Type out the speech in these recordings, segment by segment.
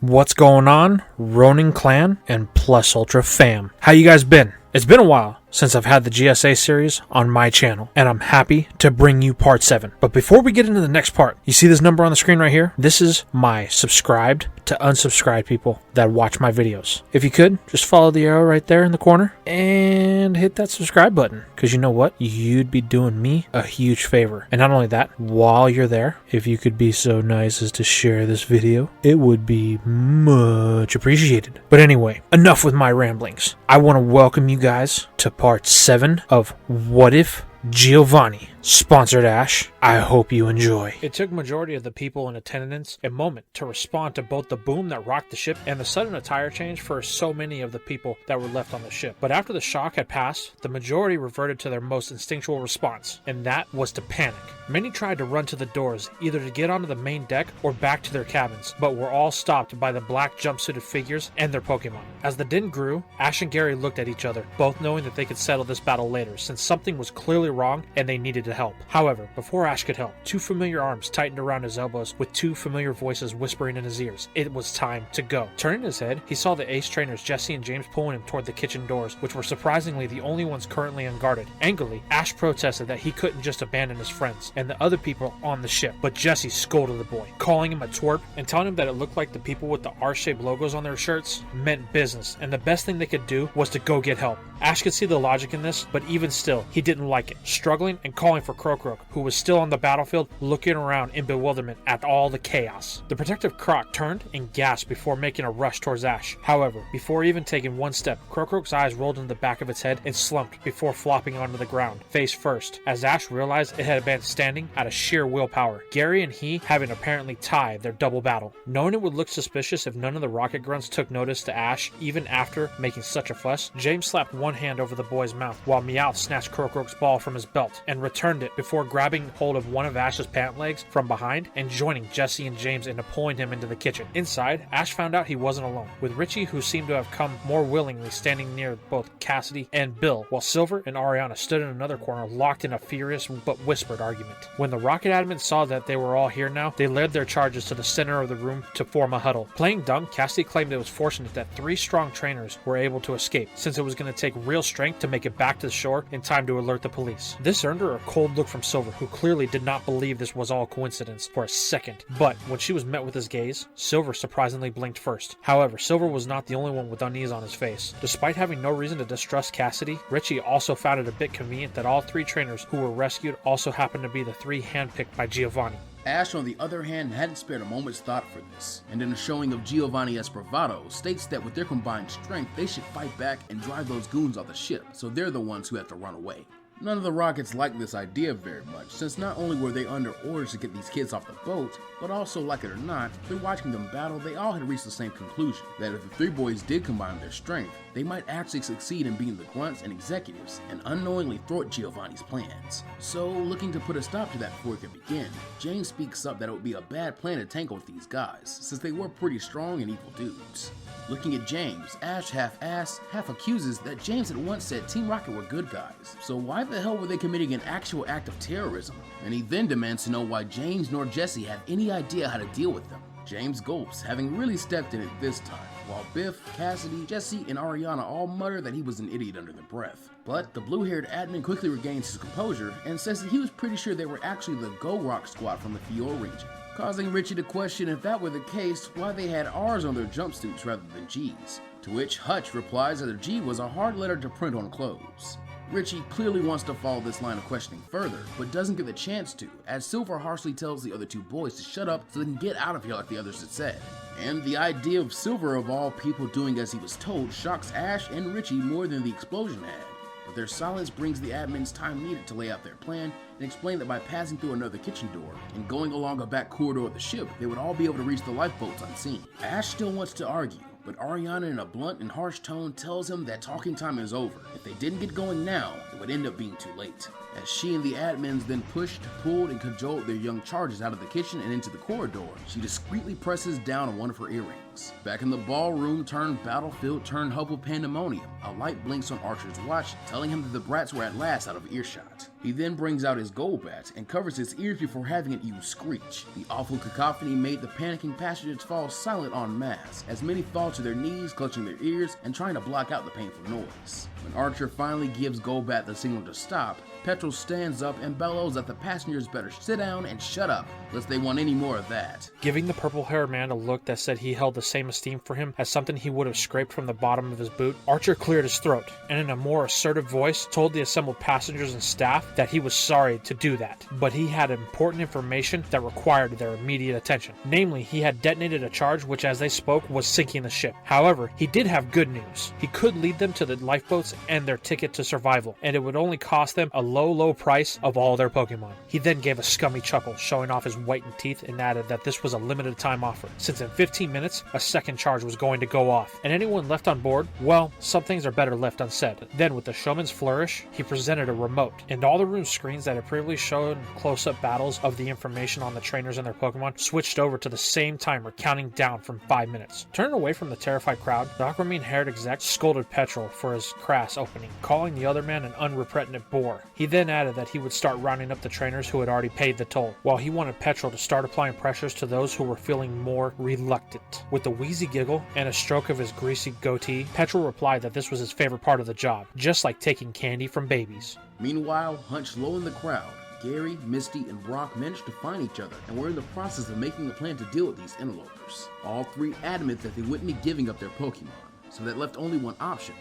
What's going on, Ronin Clan and Plus Ultra fam? How you guys been? It's been a while since I've had the GSA series on my channel, and I'm happy to bring you part 7. But before we get into the next part, you see this number on the screen right here? This is my subscribed to unsubscribed people that watch my videos. If you could, just follow the arrow right there in the corner and hit that subscribe button, because you know what? You'd be doing me a huge favor. And not only that, while you're there, if you could be so nice as to share this video, it would be much appreciated. But anyway, enough with my ramblings. I want to welcome you guys to part 7 of What If Giovanni, sponsored Ash. I hope you enjoy. It took majority of the people in attendance a moment to respond to both the boom that rocked the ship and the sudden attire change for so many of the people that were left on the ship. But after the shock had passed, the majority reverted to their most instinctual response, and that was to panic. Many tried to run to the doors, either to get onto the main deck or back to their cabins, but were all stopped by the black jumpsuited figures and their Pokemon. As the din grew, Ash and Gary looked at each other, both knowing that they could settle this battle later, since something was clearly wrong and they needed to help. However, before Ash could help, two familiar arms tightened around his elbows with two familiar voices whispering in his ears. It was time to go. Turning his head, he saw the ace trainers Jesse and James pulling him toward the kitchen doors, which were surprisingly the only ones currently unguarded. Angrily, Ash protested that he couldn't just abandon his friends and the other people on the ship, but Jesse scolded the boy, calling him a twerp and telling him that it looked like the people with the R-shaped logos on their shirts meant business, and the best thing they could do was to go get help. Ash could see the logic in this, but even still, he didn't like it, struggling and calling for Croak, who was still on the battlefield looking around in bewilderment at all the chaos. The protective Croc turned and gasped before making a rush towards Ash. However, before even taking one step, Croak's eyes rolled into the back of its head and slumped before flopping onto the ground, face first, as Ash realized it had been standing out of sheer willpower. Gary and he having apparently tied their double battle. Knowing it would look suspicious if none of the rocket grunts took notice to Ash, even after making such a fuss, James slapped one hand over the boy's mouth while Meowth snatched Croak's ball from his belt and returned it before grabbing hold of one of Ash's pant legs from behind and joining Jesse and James into pulling him into the kitchen. Inside, Ash found out he wasn't alone, with Richie, who seemed to have come more willingly, standing near both Cassidy and Bill, while Silver and Ariana stood in another corner, locked in a furious but whispered argument. When the rocket admins saw that they were all here now, they led their charges to the center of the room to form a huddle. Playing dumb, Cassidy claimed it was fortunate that 3 strong trainers were able to escape, since it was going to take real strength to make it back to the shore in time to alert the police. This earned her a cold look from Silver, who clearly did not believe this was all coincidence for a second. But when she was met with his gaze, Silver surprisingly blinked first. However, Silver was not the only one with unease on his face. Despite having no reason to distrust Cassidy, Richie also found it a bit convenient that all 3 trainers who were rescued also happened to be the 3 handpicked by Giovanni. Ash, on the other hand, hadn't spared a moment's thought for this, and in a showing of Giovanni as bravado, states that with their combined strength, they should fight back and drive those goons off the ship, so they're the ones who have to run away. None of the Rockets liked this idea very much, since not only were they under orders to get these kids off the boat, but also, like it or not, through watching them battle, they all had reached the same conclusion, that if the 3 boys did combine their strength, they might actually succeed in beating the grunts and executives, and unknowingly thwart Giovanni's plans. So, looking to put a stop to that before it could begin, James speaks up that it would be a bad plan to tangle with these guys, since they were pretty strong and evil dudes. Looking at James, Ash half asks, half accuses that James had once said Team Rocket were good guys, so why the hell were they committing an actual act of terrorism? And he then demands to know why James nor Jesse had any idea how to deal with them. James gulps, having really stepped in it this time, while Biff, Cassidy, Jesse, and Ariana all mutter that he was an idiot under their breath. But the blue-haired admin quickly regains his composure and says that he was pretty sure they were actually the Go Rock squad from the Fior region, causing Richie to question if that were the case, why they had R's on their jumpsuits rather than G's. To which Hutch replies that a G was a hard letter to print on clothes. Richie clearly wants to follow this line of questioning further, but doesn't get the chance to, as Silver harshly tells the other 2 boys to shut up so they can get out of here like the others had said. And the idea of Silver of all people doing as he was told shocks Ash and Richie more than the explosion had. But their silence brings the admins time needed to lay out their plan and explain that by passing through another kitchen door and going along a back corridor of the ship, they would all be able to reach the lifeboats unseen. Ash still wants to argue, but Ariana in a blunt and harsh tone tells him that talking time is over. If they didn't get going now, it would end up being too late, as she and the admins then pushed, pulled, and cajoled their young charges out of the kitchen and into the corridor. She discreetly presses down on one of her earrings. Back in the ballroom turned battlefield turned hub of pandemonium, a light blinks on Archer's watch, telling him that the brats were at last out of earshot. He then brings out his gold bat and covers his ears before having it use screech. The awful cacophony made the panicking passengers fall silent en masse, as many fall to their knees, clutching their ears and trying to block out the painful noise. When Archer finally gives Golbat the signal to stop, Petrol stands up and bellows that the passengers better sit down and shut up, lest they want any more of that. Giving the purple-haired man a look that said he held the same esteem for him as something he would have scraped from the bottom of his boot, Archer cleared his throat, and in a more assertive voice told the assembled passengers and staff that he was sorry to do that, but he had important information that required their immediate attention. Namely, he had detonated a charge which, as they spoke, was sinking the ship. However, he did have good news. He could lead them to the lifeboats and their ticket to survival, and it would only cost them a low price of all their Pokemon. He then gave a scummy chuckle, showing off his whitened teeth, and added that this was a limited time offer, since in 15 minutes, a second charge was going to go off, and anyone left on board, well, some things are better left unsaid. Then, with the showman's flourish, he presented a remote, and all the room screens that had previously shown close-up battles of the information on the trainers and their Pokemon switched over to the same timer, counting down from 5 minutes. Turning away from the terrified crowd, the aquamarine-haired exec scolded Petrol for his crass opening, calling the other man an unrepentant boor. He then added that he would start rounding up the trainers who had already paid the toll, while he wanted Petrol to start applying pressures to those who were feeling more reluctant. With a wheezy giggle and a stroke of his greasy goatee, Petrol replied that this was his favorite part of the job, just like taking candy from babies. Meanwhile, hunched low in the crowd, Gary, Misty, and Brock managed to find each other and were in the process of making a plan to deal with these interlopers. All three adamant that they wouldn't be giving up their Pokemon, so that left only one option: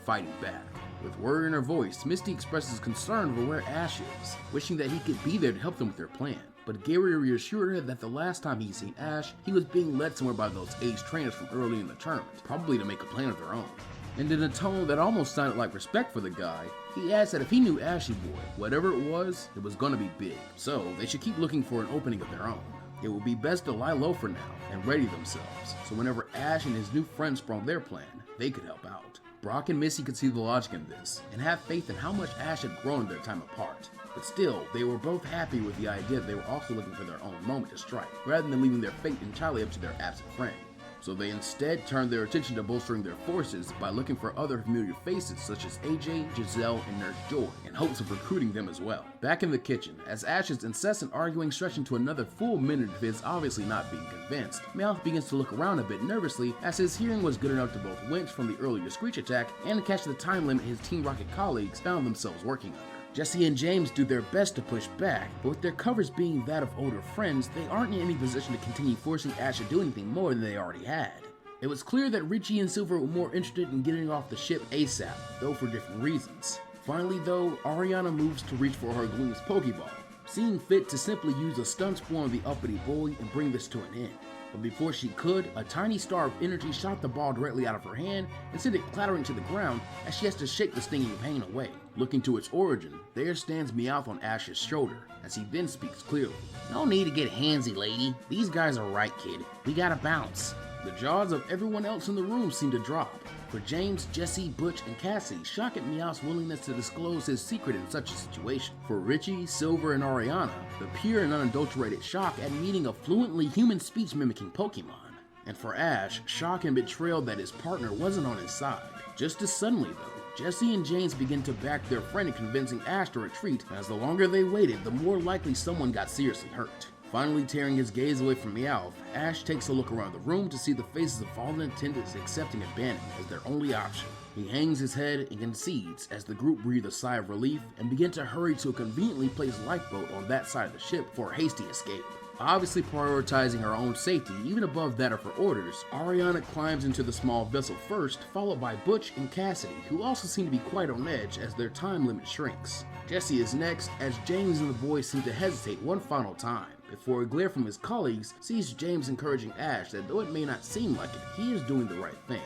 fighting back. With worry in her voice, Misty expresses concern over where Ash is, wishing that he could be there to help them with their plan. But Gary reassured her that the last time he'd seen Ash, he was being led somewhere by those aged trainers from early in the tournament, probably to make a plan of their own. And in a tone that almost sounded like respect for the guy, he asked that if he knew Ashy Boy, whatever it was gonna be big, so they should keep looking for an opening of their own. It would be best to lie low for now and ready themselves, so whenever Ash and his new friend sprung their plan, they could help out. Brock and Misty could see the logic in this, and have faith in how much Ash had grown in their time apart. But still, they were both happy with the idea that they were also looking for their own moment to strike, rather than leaving their fate entirely up to their absent friend. So they instead turned their attention to bolstering their forces by looking for other familiar faces such as AJ, Giselle, and Nurse Joy, in hopes of recruiting them as well. Back in the kitchen, as Ash's incessant arguing stretched into another full minute of his obviously not being convinced, Meowth begins to look around a bit nervously, as his hearing was good enough to both wince from the earlier screech attack and catch the time limit his Team Rocket colleagues found themselves working under. Jesse and James do their best to push back, but with their covers being that of older friends, they aren't in any position to continue forcing Ash to do anything more than they already had. It was clear that Richie and Silver were more interested in getting off the ship ASAP, though for different reasons. Finally though, Ariana moves to reach for her Gleam's Pokeball, seeing fit to simply use a stun spore on the uppity boy and bring this to an end. But before she could, a tiny star of energy shot the ball directly out of her hand and sent it clattering to the ground as she has to shake the stinging pain away. Looking to its origin, there stands Meowth on Ash's shoulder, as he then speaks clearly. "No need to get handsy, lady. These guys are right, kid. We gotta bounce." The jaws of everyone else in the room seem to drop. For James, Jesse, Butch, and Cassie shock at Meowth's willingness to disclose his secret in such a situation. For Richie, Silver, and Ariana, the pure and unadulterated shock at meeting a fluently human speech mimicking Pokemon. And for Ash, shock and betrayal that his partner wasn't on his side. Just as suddenly though, Jesse and James begin to back their friend in convincing Ash to retreat, as the longer they waited, the more likely someone got seriously hurt. Finally tearing his gaze away from Meowth, Ash takes a look around the room to see the faces of all the attendants accepting abandonment as their only option. He hangs his head and concedes as the group breathe a sigh of relief and begin to hurry to a conveniently placed lifeboat on that side of the ship for a hasty escape. Obviously prioritizing her own safety even above that of her orders, Ariana climbs into the small vessel first, followed by Butch and Cassidy, who also seem to be quite on edge as their time limit shrinks. Jesse is next, as James and the boys seem to hesitate one final time, before a glare from his colleagues sees James encouraging Ash that though it may not seem like it, he is doing the right thing.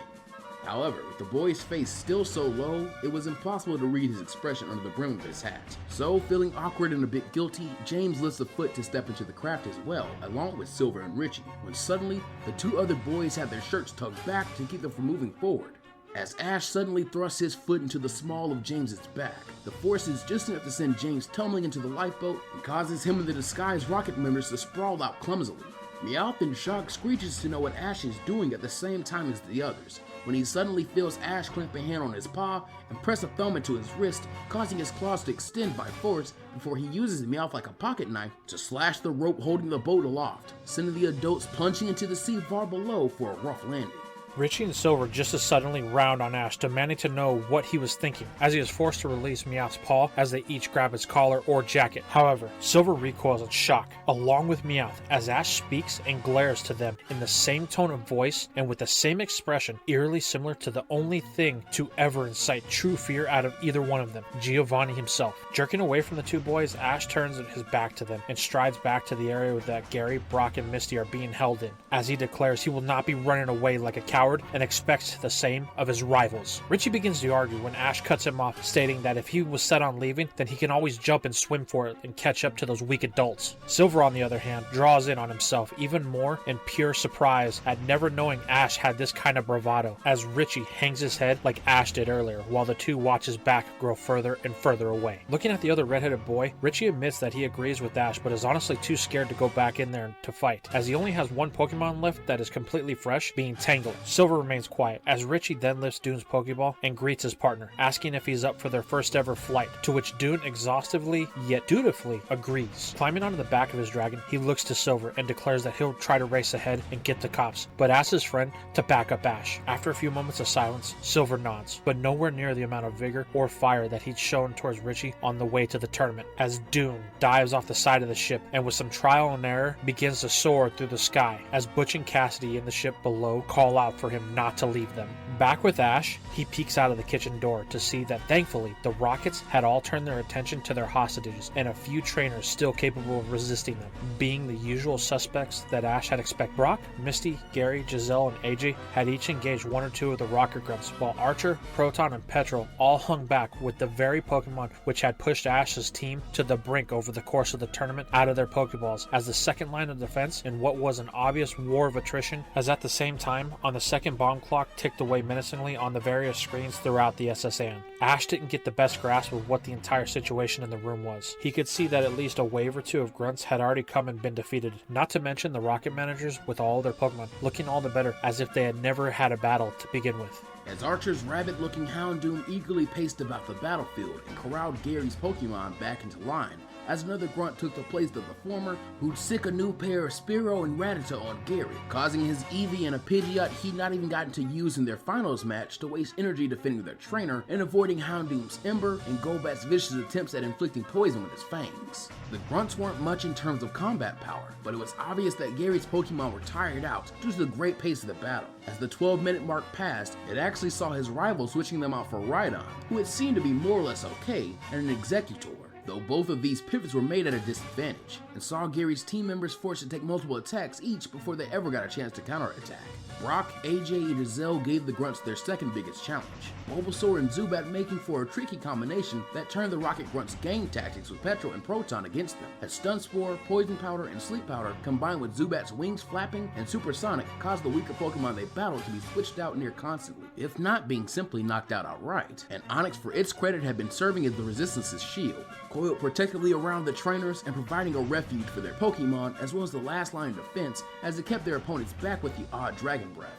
However, with the boy's face still so low, it was impossible to read his expression under the brim of his hat. So, feeling awkward and a bit guilty, James lifts a foot to step into the craft as well, along with Silver and Richie, when suddenly, the two other boys had their shirts tugged back to keep them from moving forward. As Ash suddenly thrusts his foot into the small of James's back, the force is just enough to send James tumbling into the lifeboat and causes him and the disguised rocket members to sprawl out clumsily. Meowth in shock screeches to know what Ash is doing at the same time as the others, when he suddenly feels Ash clamp a hand on his paw and press a thumb into his wrist, causing his claws to extend by force before he uses Meowth like a pocket knife to slash the rope holding the boat aloft, sending the adults plunging into the sea far below for a rough landing. Richie and Silver just as suddenly round on Ash, demanding to know what he was thinking, as he is forced to release Meowth's paw as they each grab his collar or jacket. However, Silver recoils in shock, along with Meowth, as Ash speaks and glares to them in the same tone of voice and with the same expression, eerily similar to the only thing to ever incite true fear out of either one of them, Giovanni himself. Jerking away from the two boys, Ash turns his back to them and strides back to the area that Gary, Brock, and Misty are being held in, as he declares he will not be running away like a coward and expects the same of his rivals. Richie begins to argue when Ash cuts him off, stating that if he was set on leaving, then he can always jump and swim for it and catch up to those weak adults. Silver, on the other hand, draws in on himself even more in pure surprise at never knowing Ash had this kind of bravado, as Richie hangs his head like Ash did earlier, while the two watch his back grow further and further away. Looking at the other redheaded boy, Richie admits that he agrees with Ash, but is honestly too scared to go back in there to fight, as he only has one Pokemon left that is completely fresh, being Tangle. Silver remains quiet, as Richie then lifts Dune's Pokeball and greets his partner, asking if he's up for their first ever flight, to which Dune exhaustively yet dutifully agrees. Climbing onto the back of his dragon, he looks to Silver and declares that he'll try to race ahead and get the cops, but asks his friend to back up Ash. After a few moments of silence, Silver nods, but nowhere near the amount of vigor or fire that he'd shown towards Richie on the way to the tournament, as Dune dives off the side of the ship and with some trial and error begins to soar through the sky, as Butch and Cassidy in the ship below call out for him not to leave them. Back with Ash, he peeks out of the kitchen door to see that thankfully the Rockets had all turned their attention to their hostages and a few trainers still capable of resisting them, being the usual suspects that Ash had expected. Brock, Misty, Gary, Giselle, and AJ had each engaged one or two of the Rocket Grunts, while Archer, Proton, and Petrol all hung back with the very Pokemon which had pushed Ash's team to the brink over the course of the tournament out of their Pokeballs as the second line of defense in what was an obvious war of attrition, as at the same time on the second bomb clock ticked away menacingly on the various screens throughout the SSN. Ash didn't get the best grasp of what the entire situation in the room was. He could see that at least a wave or two of grunts had already come and been defeated, not to mention the Rocket managers with all their Pokemon looking all the better as if they had never had a battle to begin with. As Archer's rabbit-looking Houndoom eagerly paced about the battlefield and corralled Gary's Pokemon back into line, as another grunt took the place of the former, who'd sick a new pair of Spearow and Rattata on Gary, causing his Eevee and a Pidgeot he'd not even gotten to use in their finals match to waste energy defending their trainer and avoiding Houndoom's Ember and Golbat's vicious attempts at inflicting poison with his fangs. The grunts weren't much in terms of combat power, but it was obvious that Gary's Pokemon were tired out due to the great pace of the battle. As the 12-minute mark passed, it actually saw his rival switching them out for Rhydon, who had seemed to be more or less okay, and an Executor, though both of these pivots were made at a disadvantage, and saw Gary's team members forced to take multiple attacks each before they ever got a chance to counterattack. Brock, AJ, and Giselle gave the grunts their second biggest challenge, Bulbasaur and Zubat making for a tricky combination that turned the Rocket grunts' game tactics with Petrol and Proton against them, as Stun Spore, Poison Powder, and Sleep Powder combined with Zubat's wings flapping and Supersonic caused the weaker Pokemon they battled to be switched out near constantly, if not being simply knocked out outright, and Onix for its credit had been serving as the Resistance's shield, coiled protectively around the trainers and providing a refuge for their Pokemon as well as the last line of defense as it kept their opponents back with the odd Dragon Breath.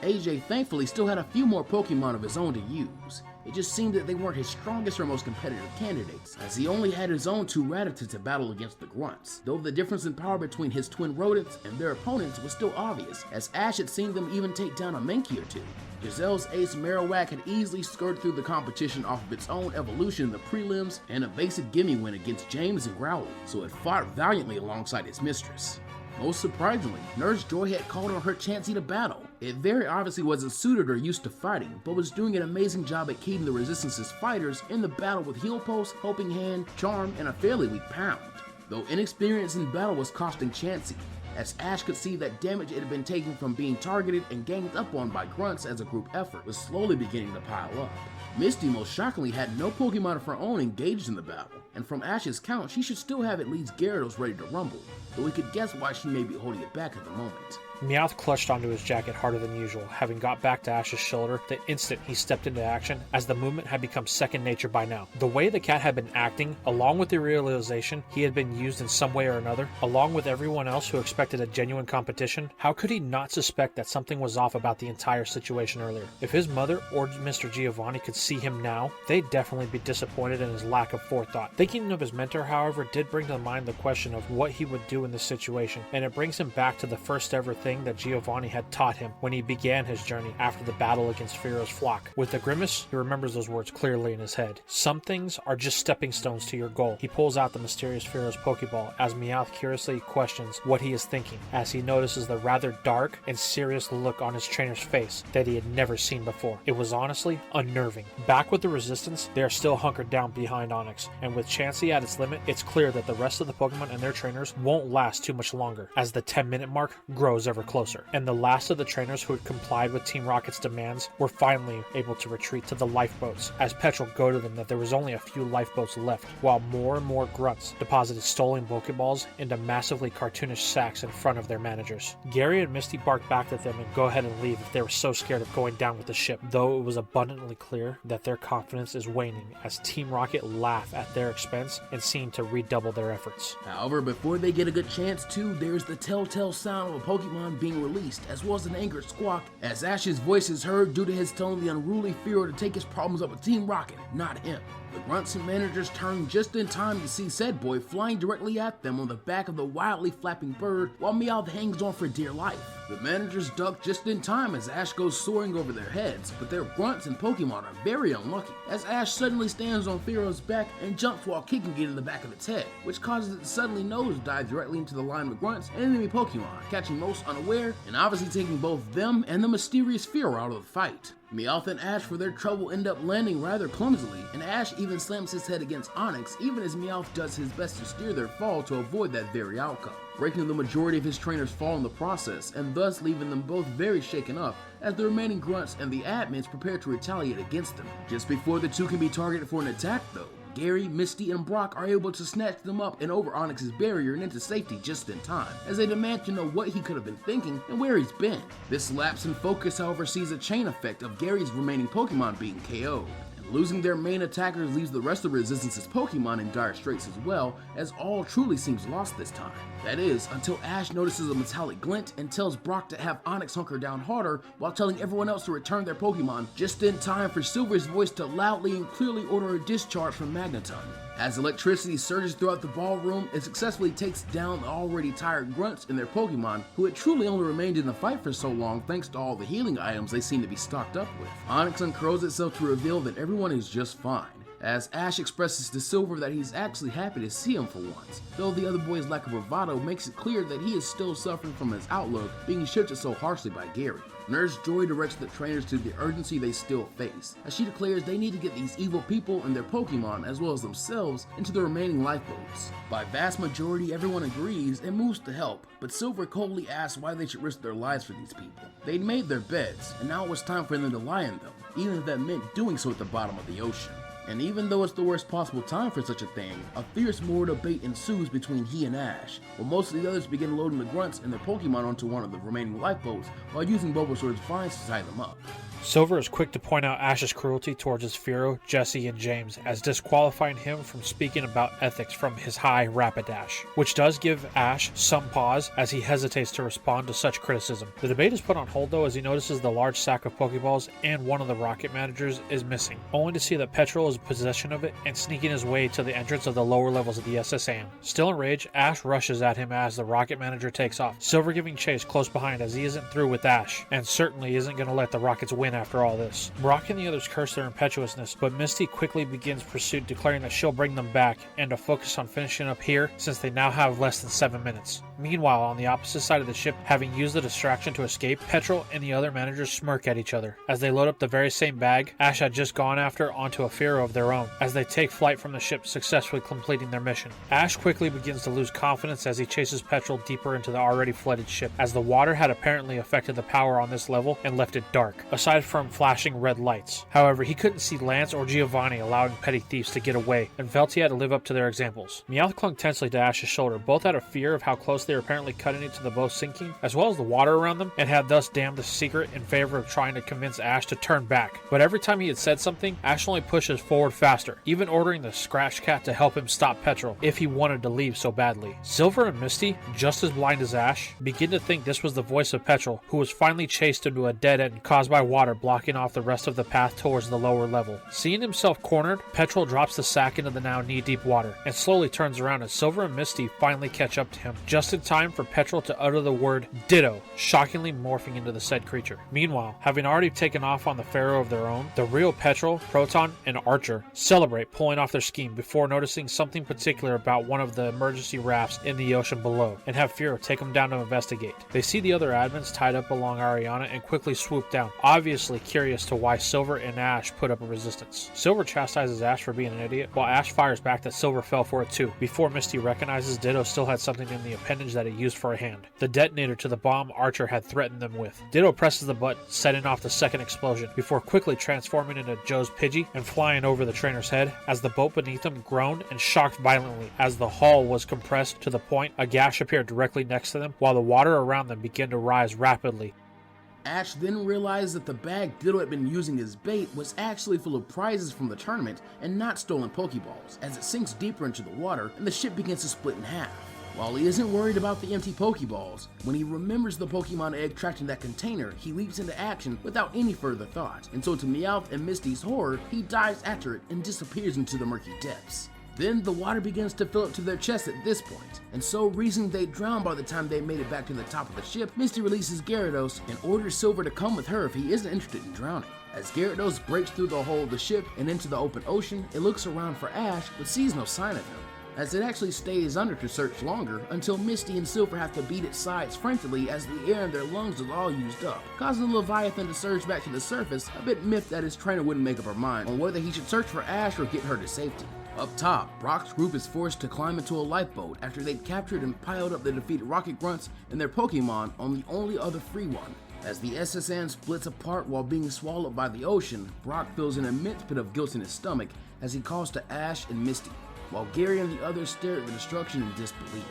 AJ thankfully still had a few more Pokemon of his own to use. It just seemed that they weren't his strongest or most competitive candidates, as he only had his own two Rattata to battle against the grunts, though the difference in power between his twin rodents and their opponents was still obvious, as Ash had seen them even take down a Mankey or two. Giselle's ace Marowak had easily skirted through the competition off of its own evolution in the prelims and a basic gimme win against James and Growly, so it fought valiantly alongside its mistress. Most surprisingly, Nurse Joy had called on her Chansey to battle. It very obviously wasn't suited or used to fighting, but was doing an amazing job at keeping the Resistance's fighters in the battle with Heal Pulse, Helping Hand, Charm, and a fairly weak Pound, though inexperience in battle was costing Chansey, as Ash could see that damage it had been taking from being targeted and ganged up on by grunts as a group effort was slowly beginning to pile up. Misty most shockingly had no Pokemon of her own engaged in the battle, and from Ash's count she should still have at least Gyarados ready to rumble, though we could guess why she may be holding it back at the moment. Meowth clutched onto his jacket harder than usual, having got back to Ash's shoulder the instant he stepped into action, as the movement had become second nature by now. The way the cat had been acting, along with the realization he had been used in some way or another, along with everyone else who expected a genuine competition, how could he not suspect that something was off about the entire situation earlier? If his mother or Mr. Giovanni could see him now, they'd definitely be disappointed in his lack of forethought. Thinking of his mentor, however, did bring to mind the question of what he would do in this situation, and it brings him back to the first ever thing that Giovanni had taught him when he began his journey after the battle against Fearo's flock. With a grimace, he remembers those words clearly in his head. Some things are just stepping stones to your goal. He pulls out the mysterious Fearo's Pokeball as Meowth curiously questions what he is thinking, as he notices the rather dark and serious look on his trainer's face that he had never seen before. It was honestly unnerving. Back with the resistance, they are still hunkered down behind Onix, and with Chansey at its limit, it's clear that the rest of the Pokemon and their trainers won't last too much longer, as the 10-minute mark grows ever closer, and the last of the trainers who had complied with Team Rocket's demands were finally able to retreat to the lifeboats, as Petrel goaded them that there was only a few lifeboats left, while more and more grunts deposited stolen Pokeballs into massively cartoonish sacks in front of their managers. Gary and Misty barked back at them and go ahead and leave if they were so scared of going down with the ship, though it was abundantly clear that their confidence is waning as Team Rocket laugh at their expense and seem to redouble their efforts. However, before they get a good chance to, there's the telltale sound of a Pokemon being released, as well as an angered squawk as Ash's voice is heard due to his telling the unruly Fearow to take his problems up with Team Rocket, not him. The grunts and managers turn just in time to see said boy flying directly at them on the back of the wildly flapping bird while Meowth hangs on for dear life. The managers duck just in time as Ash goes soaring over their heads, but their grunts and Pokemon are very unlucky as Ash suddenly stands on Fearow's back and jumps while kicking it in the back of its head, which causes it to suddenly nosedive directly into the line of grunts and enemy Pokemon, catching most unaware and obviously taking both them and the mysterious Fearow out of the fight. Meowth and Ash for their trouble end up landing rather clumsily, and Ash even slams his head against Onix even as Meowth does his best to steer their fall to avoid that very outcome, breaking the majority of his trainers' fall in the process, and thus leaving them both very shaken up as the remaining grunts and the admins prepare to retaliate against them. Just before the two can be targeted for an attack though, Gary, Misty, and Brock are able to snatch them up and over Onix's barrier and into safety just in time, as they demand to know what he could have been thinking and where he's been. This lapse in focus, however, sees a chain effect of Gary's remaining Pokemon being KO'd. Losing their main attackers leaves the rest of Resistance's Pokemon in dire straits as well, as all truly seems lost this time. That is, until Ash notices a metallic glint and tells Brock to have Onix hunker down harder while telling everyone else to return their Pokemon just in time for Silver's voice to loudly and clearly order a discharge from Magneton. As electricity surges throughout the ballroom, it successfully takes down the already tired grunts and their Pokemon, who had truly only remained in the fight for so long thanks to all the healing items they seem to be stocked up with. Onix uncurls itself to reveal that everyone is just fine, as Ash expresses to Silver that he's actually happy to see him for once, though the other boy's lack of bravado makes it clear that he is still suffering from his outlook being shifted so harshly by Gary. Nurse Joy directs the trainers to the urgency they still face, as she declares they need to get these evil people and their Pokemon, as well as themselves, into the remaining lifeboats. By vast majority, everyone agrees and moves to help, but Silver coldly asks why they should risk their lives for these people. They'd made their beds, and now it was time for them to lie in them, even if that meant doing so at the bottom of the ocean. And even though it's the worst possible time for such a thing, a fierce moral debate ensues between he and Ash, while most of the others begin loading the grunts and their Pokemon onto one of the remaining lifeboats while using Bulbasaur's vines to tie them up. Silver is quick to point out Ash's cruelty towards his Fearow, Jesse, and James as disqualifying him from speaking about ethics from his high Rapidash, which does give Ash some pause as he hesitates to respond to such criticism. The debate is put on hold though as he notices the large sack of Pokeballs and one of the Rocket managers is missing, only to see that Petrel is in possession of it and sneaking his way to the entrance of the lower levels of the SSAM. Still enraged, Ash rushes at him as the Rocket manager takes off, Silver giving chase close behind as he isn't through with Ash, and certainly isn't going to let the Rockets win after all this. Brock and the others curse their impetuousness, but Misty quickly begins pursuit, declaring that she'll bring them back and to focus on finishing up here since they now have less than 7 minutes. Meanwhile, on the opposite side of the ship, having used the distraction to escape, Petrel and the other managers smirk at each other as they load up the very same bag Ash had just gone after onto a Fearow of their own as they take flight from the ship, successfully completing their mission. Ash quickly begins to lose confidence as he chases Petrel deeper into the already flooded ship, as the water had apparently affected the power on this level and left it dark, aside from flashing red lights. However, he couldn't see Lance or Giovanni allowing petty thieves to get away, and felt he had to live up to their examples. Meowth clung tensely to Ash's shoulder, both out of fear of how close Thus, they were apparently cutting it to the boat sinking, as well as the water around them, and had thus damned the secret in favor of trying to convince Ash to turn back. But every time he had said something, Ash only pushes forward faster, even ordering the Scratch Cat to help him stop Petrel if he wanted to leave so badly. Silver and Misty, just as blind as Ash, begin to think this was the voice of Petrel, who was finally chased into a dead end caused by water blocking off the rest of the path towards the lower level. Seeing himself cornered, Petrel drops the sack into the now knee-deep water, and slowly turns around as Silver and Misty finally catch up to him, just in time for Petrel to utter the word Ditto, shockingly morphing into the said creature. Meanwhile, having already taken off on the Pharaoh of their own, the real Petrel, Proton, and Archer celebrate pulling off their scheme before noticing something particular about one of the emergency rafts in the ocean below, and have Firo take them down to investigate. They see the other admins tied up along Ariana and quickly swoop down, obviously curious to why Silver and Ash put up a resistance. Silver chastises Ash for being an idiot, while Ash fires back that Silver fell for it too, before Misty recognizes Ditto still had something in the appendage that he used for a hand, the detonator to the bomb Archer had threatened them with. Ditto presses the button, setting off the second explosion, before quickly transforming into Joe's Pidgey and flying over the trainer's head, as the boat beneath him groaned and shocked violently as the hull was compressed to the point a gash appeared directly next to them, while the water around them began to rise rapidly. Ash then realized that the bag Ditto had been using as bait was actually full of prizes from the tournament and not stolen Pokeballs, as it sinks deeper into the water and the ship begins to split in half. While he isn't worried about the empty Pokeballs, when he remembers the Pokemon egg trapped in that container, he leaps into action without any further thought, and so to Meowth and Misty's horror, he dives after it and disappears into the murky depths. Then the water begins to fill up to their chest at this point, and so reasoning they drown by the time they made it back to the top of the ship, Misty releases Gyarados and orders Silver to come with her if he isn't interested in drowning. As Gyarados breaks through the hull of the ship and into the open ocean, it looks around for Ash but sees no sign of him, as it actually stays under to search longer until Misty and Silver have to beat its sides frantically as the air in their lungs is all used up, causing the Leviathan to surge back to the surface, a bit miffed that his trainer wouldn't make up her mind on whether he should search for Ash or get her to safety. Up top, Brock's group is forced to climb into a lifeboat after they'd captured and piled up the defeated Rocket Grunts and their Pokemon on the only other free one. As the SSN splits apart while being swallowed by the ocean, Brock feels an immense pit of guilt in his stomach as he calls to Ash and Misty, while Gary and the others stare at the destruction in disbelief.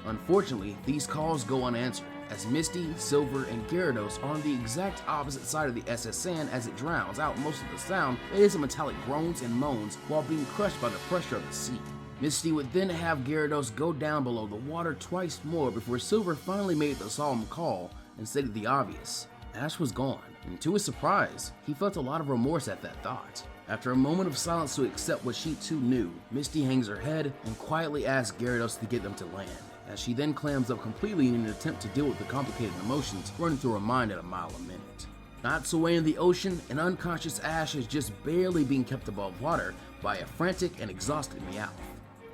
Unfortunately, these calls go unanswered, as Misty, Silver, and Gyarados are on the exact opposite side of the SSN as it drowns out most of the sound that isn't metallic groans and moans while being crushed by the pressure of the sea. Misty would then have Gyarados go down below the water twice more before Silver finally made the solemn call and stated the obvious. Ash was gone, and to his surprise, he felt a lot of remorse at that thought. After a moment of silence to accept what she too knew, Misty hangs her head and quietly asks Gyarados to get them to land, as she then clams up completely in an attempt to deal with the complicated emotions running through her mind at a mile a minute. Knots away in the ocean, an unconscious Ash is just barely being kept above water by a frantic and exhausted Meowth.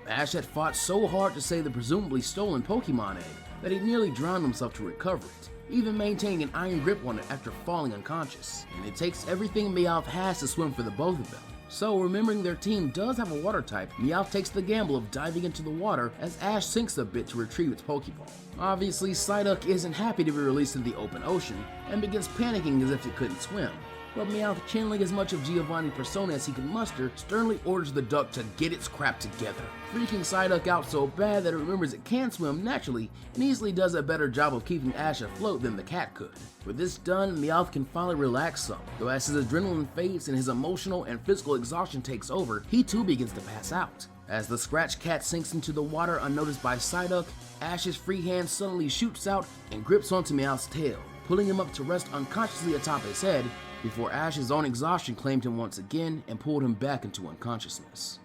Ash had fought so hard to save the presumably stolen Pokemon egg that he nearly drowned himself to recover it, even maintaining an iron grip on it after falling unconscious, and it takes everything Meowth has to swim for the both of them. So, remembering their team does have a water type, Meowth takes the gamble of diving into the water as Ash sinks a bit to retrieve its Pokeball. Obviously, Psyduck isn't happy to be released in the open ocean and begins panicking as if it couldn't swim, but Meowth, channeling as much of Giovanni's persona as he can muster, sternly orders the duck to get its crap together, freaking Psyduck out so bad that it remembers it can swim naturally and easily does a better job of keeping Ash afloat than the cat could. With this done, Meowth can finally relax some, though as his adrenaline fades and his emotional and physical exhaustion takes over, he too begins to pass out. As the Scratch Cat sinks into the water unnoticed by Psyduck, Ash's free hand suddenly shoots out and grips onto Meowth's tail, pulling him up to rest unconsciously atop his head, before Ash's own exhaustion claimed him once again and pulled him back into unconsciousness.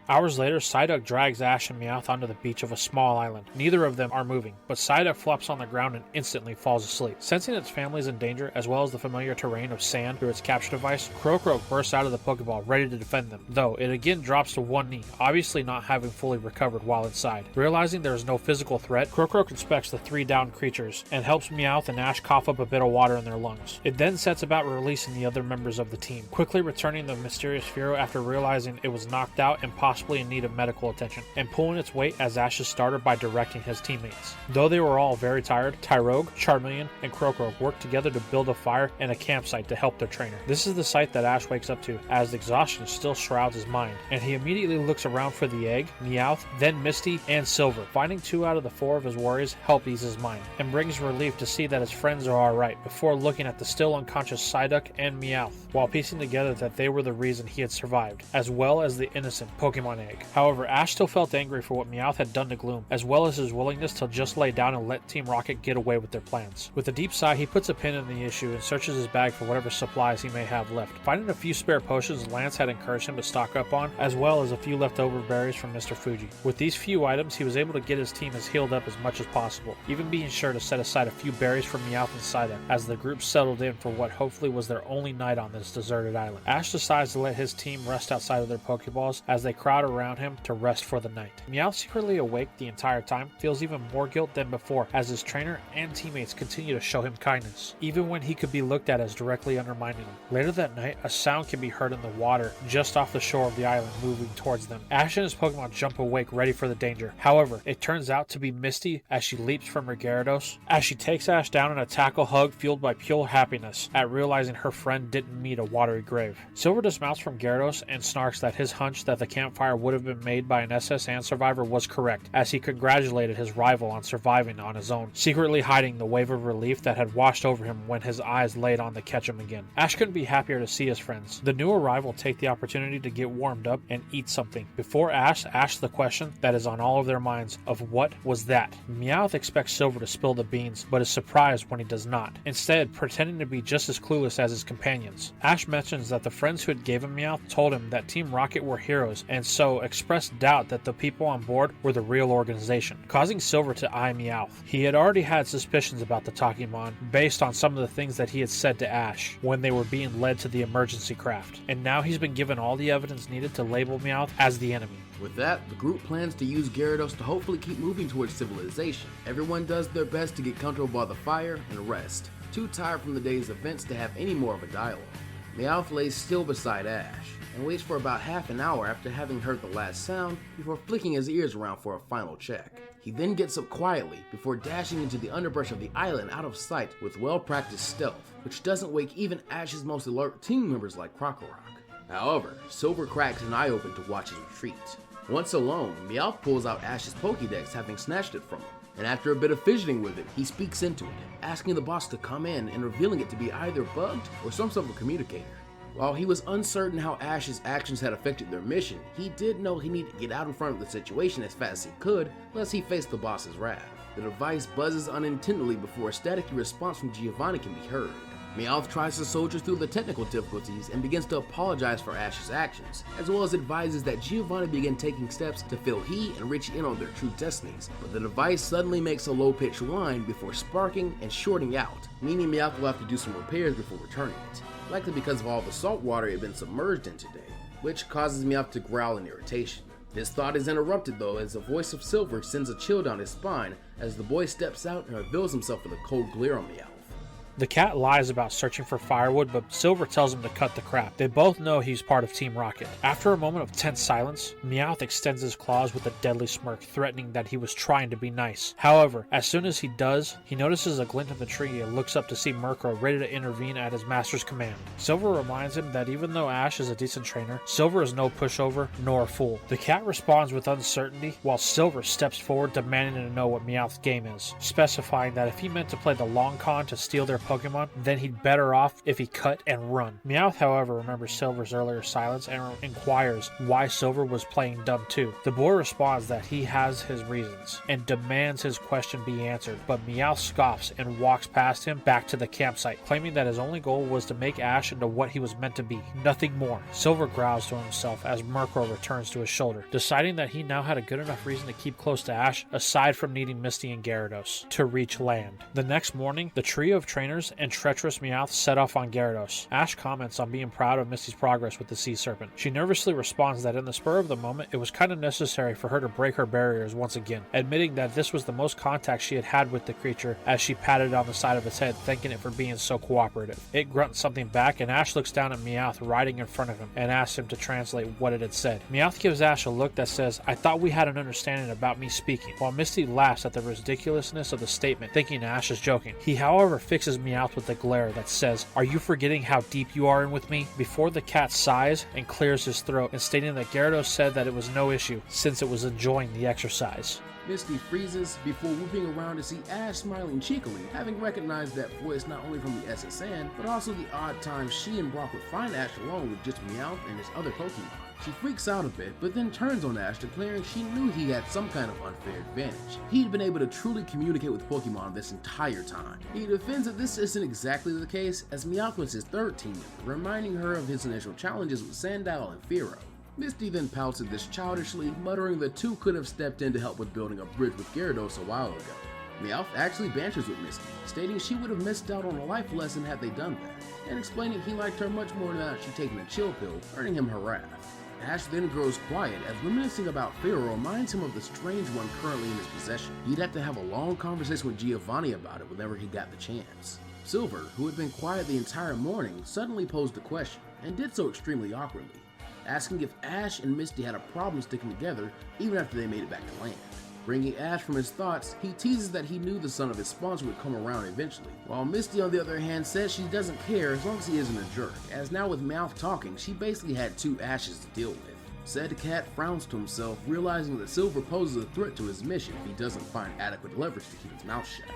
Hours later, Psyduck drags Ash and Meowth onto the beach of a small island. Neither of them are moving, but Psyduck flops on the ground and instantly falls asleep. Sensing its family is in danger, as well as the familiar terrain of sand through its capture device, Croak bursts out of the Pokeball ready to defend them, though it again drops to one knee, obviously not having fully recovered while inside. Realizing there is no physical threat, Croak inspects the three downed creatures and helps Meowth and Ash cough up a bit of water in their lungs. It then sets about releasing the other members of the team, quickly returning the mysterious Firo after realizing it was knocked out and possibly possibly in need of medical attention, and pulling its weight as Ash's starter by directing his teammates. Though they were all very tired, Tyrogue, Charmeleon, and Croagunk worked together to build a fire and a campsite to help their trainer. This is the sight that Ash wakes up to, as exhaustion still shrouds his mind, and he immediately looks around for the egg, Meowth, then Misty, and Silver. Finding 2 out of the 4 of his worries help ease his mind, and brings relief to see that his friends are alright, before looking at the still unconscious Psyduck and Meowth, while piecing together that they were the reason he had survived, as well as the innocent Pokemon egg. However, Ash still felt angry for what Meowth had done to Gloom, as well as his willingness to just lay down and let Team Rocket get away with their plans. With a deep sigh, he puts a pin in the issue and searches his bag for whatever supplies he may have left. Finding a few spare potions Lance had encouraged him to stock up on, as well as a few leftover berries from Mr. Fuji. With these few items, he was able to get his team as healed up as much as possible, even being sure to set aside a few berries for Meowth and Psyduck, as the group settled in for what hopefully was their only night on this deserted island. Ash decides to let his team rest outside of their Pokeballs as they crowd around him to rest for the night. Meowth, secretly awake the entire time, feels even more guilt than before as his trainer and teammates continue to show him kindness, even when he could be looked at as directly undermining them. Later that night, a sound can be heard in the water just off the shore of the island moving towards them. Ash and his Pokemon jump awake ready for the danger. However, it turns out to be Misty as she leaps from her Gyarados, as she takes Ash down in a tackle hug fueled by pure happiness at realizing her friend didn't meet a watery grave. Silver dismounts from Gyarados and snarks that his hunch that the campfire would have been made by an SS and survivor was correct, as he congratulated his rival on surviving on his own, secretly hiding the wave of relief that had washed over him when his eyes laid on the Ketchum again. Ash couldn't be happier to see his friends. The new arrival take the opportunity to get warmed up and eat something, before Ash asks the question that is on all of their minds of what was that. Meowth expects Silver to spill the beans, but is surprised when he does not, instead pretending to be just as clueless as his companions. Ash mentions that the friends who had gave him Meowth told him that Team Rocket were heroes, and so expressed doubt that the people on board were the real organization, causing Silver to eye Meowth. He had already had suspicions about the Takemon based on some of the things that he had said to Ash when they were being led to the emergency craft, and now he's been given all the evidence needed to label Meowth as the enemy. With that, the group plans to use Gyarados to hopefully keep moving towards civilization. Everyone does their best to get comfortable by the fire and rest, too tired from the day's events to have any more of a dialogue. Meowth lays still beside Ash and waits for about half an hour after having heard the last sound before flicking his ears around for a final check. He then gets up quietly before dashing into the underbrush of the island out of sight with well-practiced stealth, which doesn't wake even Ash's most alert team members like Croagunk. However, Silver cracks an eye open to watch his retreat. Once alone, Meowth pulls out Ash's Pokédex, having snatched it from him, and after a bit of fidgeting with it, he speaks into it, asking the boss to come in and revealing it to be either bugged or some sort of a communicator. While he was uncertain how Ash's actions had affected their mission, he did know he needed to get out in front of the situation as fast as he could, lest he face the boss's wrath. The device buzzes unintentionally before a staticky response from Giovanni can be heard. Meowth tries to soldier through the technical difficulties and begins to apologize for Ash's actions, as well as advises that Giovanni begin taking steps to fill he and Richie in on their true destinies, but the device suddenly makes a low-pitched whine before sparking and shorting out, meaning Meowth will have to do some repairs before returning it, likely because of all the salt water it had been submerged in today, which causes Meowth to growl in irritation. This thought is interrupted though as the voice of Silver sends a chill down his spine as the boy steps out and reveals himself with a cold glare on Meowth. The cat lies about searching for firewood, but Silver tells him to cut the crap. They both know he's part of Team Rocket. After a moment of tense silence, Meowth extends his claws with a deadly smirk, threatening that he was trying to be nice. However, as soon as he does, he notices a glint in the tree and looks up to see Murkrow ready to intervene at his master's command. Silver reminds him that even though Ash is a decent trainer, Silver is no pushover nor a fool. The cat responds with uncertainty, while Silver steps forward demanding to know what Meowth's game is, specifying that if he meant to play the long con to steal their Pokemon, then he'd better off if he cut and run. Meowth, however, remembers Silver's earlier silence and inquires why Silver was playing dumb too. The boy responds that he has his reasons and demands his question be answered, but Meowth scoffs and walks past him back to the campsite, claiming that his only goal was to make Ash into what he was meant to be, nothing more. Silver growls to himself as Murkrow returns to his shoulder, deciding that he now had a good enough reason to keep close to Ash, aside from needing Misty and Gyarados, to reach land. The next morning, the trio of trainers trainers and treacherous Meowth set off on Gyarados. Ash comments on being proud of Misty's progress with the Sea Serpent. She nervously responds that in the spur of the moment, it was kind of necessary for her to break her barriers once again, admitting that this was the most contact she had had with the creature as she patted on the side of its head, thanking it for being so cooperative. It grunts something back, and Ash looks down at Meowth riding in front of him and asks him to translate what it had said. Meowth gives Ash a look that says, "I thought we had an understanding about me speaking," while Misty laughs at the ridiculousness of the statement, thinking Ash is joking. He, however, fixes Meowth with a glare that says, "Are you forgetting how deep you are in with me?" before the cat sighs and clears his throat, and stating that Gyarados said that it was no issue since it was enjoying the exercise. Misty freezes before whooping around to see Ash smiling cheekily, having recognized that voice not only from the SSN, but also the odd times she and Brock would find Ash alone with just Meowth and his other Pokemon. She freaks out a bit, but then turns on Ash, declaring she knew he had some kind of unfair advantage. He'd been able to truly communicate with Pokemon this entire time. He defends that this isn't exactly the case, as Meowth was his third team member, reminding her of his initial challenges with Sandile and Fearow. Misty then pouts at this childishly, muttering the two could have stepped in to help with building a bridge with Gyarados a while ago. Meowth actually banters with Misty, stating she would have missed out on a life lesson had they done that, and explaining he liked her much more now that she'd taken a chill pill, earning him her wrath. Ash then grows quiet as reminiscing about Fearow reminds him of the strange one currently in his possession. He'd have to have a long conversation with Giovanni about it whenever he got the chance. Silver, who had been quiet the entire morning, suddenly posed a question, and did so extremely awkwardly, asking if Ash and Misty had a problem sticking together even after they made it back to land. Bringing Ash from his thoughts, he teases that he knew the son of his sponsor would come around eventually, while Misty on the other hand says she doesn't care as long as he isn't a jerk, as now with Meowth talking, she basically had two Ashes to deal with. Said cat frowns to himself, realizing that Silver poses a threat to his mission if he doesn't find adequate leverage to keep his mouth shut.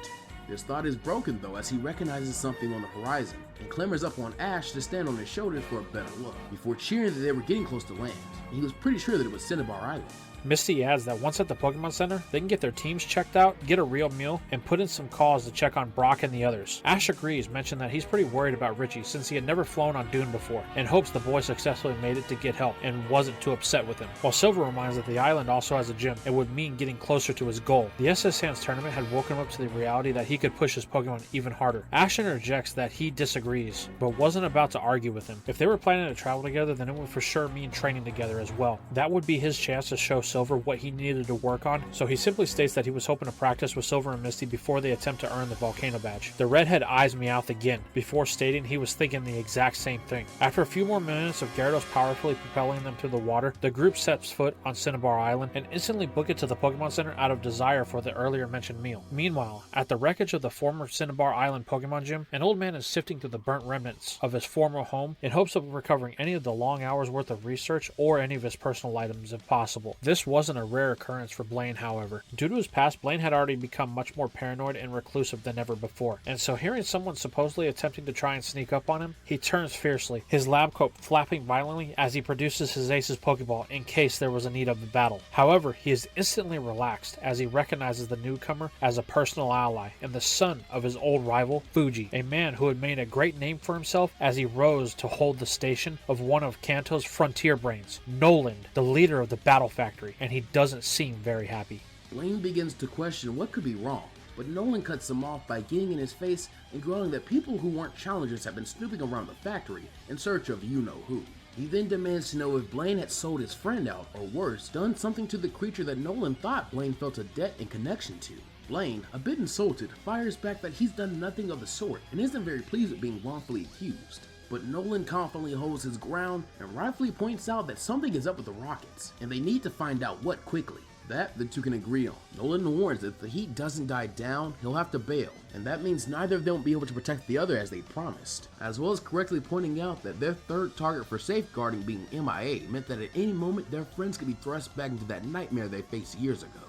This thought is broken though as he recognizes something on the horizon, and clambers up on Ash to stand on his shoulders for a better look, before cheering that they were getting close to land. He was pretty sure that it was Cinnabar Island. Misty adds that once at the Pokemon Center, they can get their teams checked out, get a real meal, and put in some calls to check on Brock and the others. Ash agrees, mentioning that he's pretty worried about Richie since he had never flown on Dune before, and hopes the boy successfully made it to get help and wasn't too upset with him. While Silver reminds that the island also has a gym and would mean getting closer to his goal. The SS Sands tournament had woken him up to the reality that he could push his Pokemon even harder. Ash interjects that he disagrees, but wasn't about to argue with him. If they were planning to travel together, then it would for sure mean training together as well. That would be his chance to show Silver what he needed to work on, so he simply states that he was hoping to practice with Silver and Misty before they attempt to earn the Volcano Badge. The redhead eyes Meowth again, before stating he was thinking the exact same thing. After a few more minutes of Gyarados powerfully propelling them through the water, the group sets foot on Cinnabar Island and instantly book it to the Pokemon Center out of desire for the earlier mentioned meal. Meanwhile, at the wreckage of the former Cinnabar Island Pokemon Gym, an old man is sifting through the burnt remnants of his former home in hopes of recovering any of the long hours worth of research or any of his personal items if possible. This wasn't a rare occurrence for Blaine, however. Due to his past, Blaine had already become much more paranoid and reclusive than ever before, and so hearing someone supposedly attempting to try and sneak up on him, he turns fiercely, his lab coat flapping violently as he produces his ace's Pokeball in case there was a need of the battle. However, he is instantly relaxed as he recognizes the newcomer as a personal ally and the son of his old rival, Fuji, a man who had made a great name for himself as he rose to hold the station of one of Kanto's frontier brains, Noland, the leader of the Battle Factory, and he doesn't seem very happy. Blaine begins to question what could be wrong, but Noland cuts him off by getting in his face and growling that people who weren't challengers have been snooping around the factory in search of you-know-who. He then demands to know if Blaine had sold his friend out, or worse, done something to the creature that Noland thought Blaine felt a debt and connection to. Blaine, a bit insulted, fires back that he's done nothing of the sort and isn't very pleased with being wrongfully accused. But Noland confidently holds his ground and rightfully points out that something is up with the Rockets, and they need to find out what quickly. That the two can agree on. Noland warns that if the heat doesn't die down, he'll have to bail, and that means neither of them will be able to protect the other as they promised, as well as correctly pointing out that their third target for safeguarding being MIA meant that at any moment their friends could be thrust back into that nightmare they faced years ago.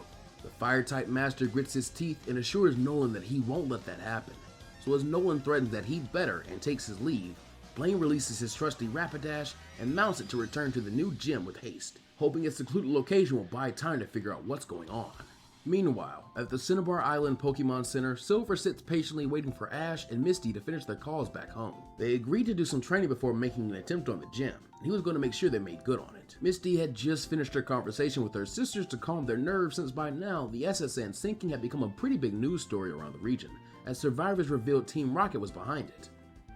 The Fire-type master grits his teeth and assures Noland that he won't let that happen. So as Noland threatens that he'd better and takes his leave, Blaine releases his trusty Rapidash and mounts it to return to the new gym with haste, hoping its secluded location will buy time to figure out what's going on. Meanwhile, at the Cinnabar Island Pokemon Center, Silver sits patiently waiting for Ash and Misty to finish their calls back home. They agreed to do some training before making an attempt on the gym, and he was going to make sure they made good on it. Misty had just finished her conversation with her sisters to calm their nerves since by now, the SSN sinking had become a pretty big news story around the region, as survivors revealed Team Rocket was behind it.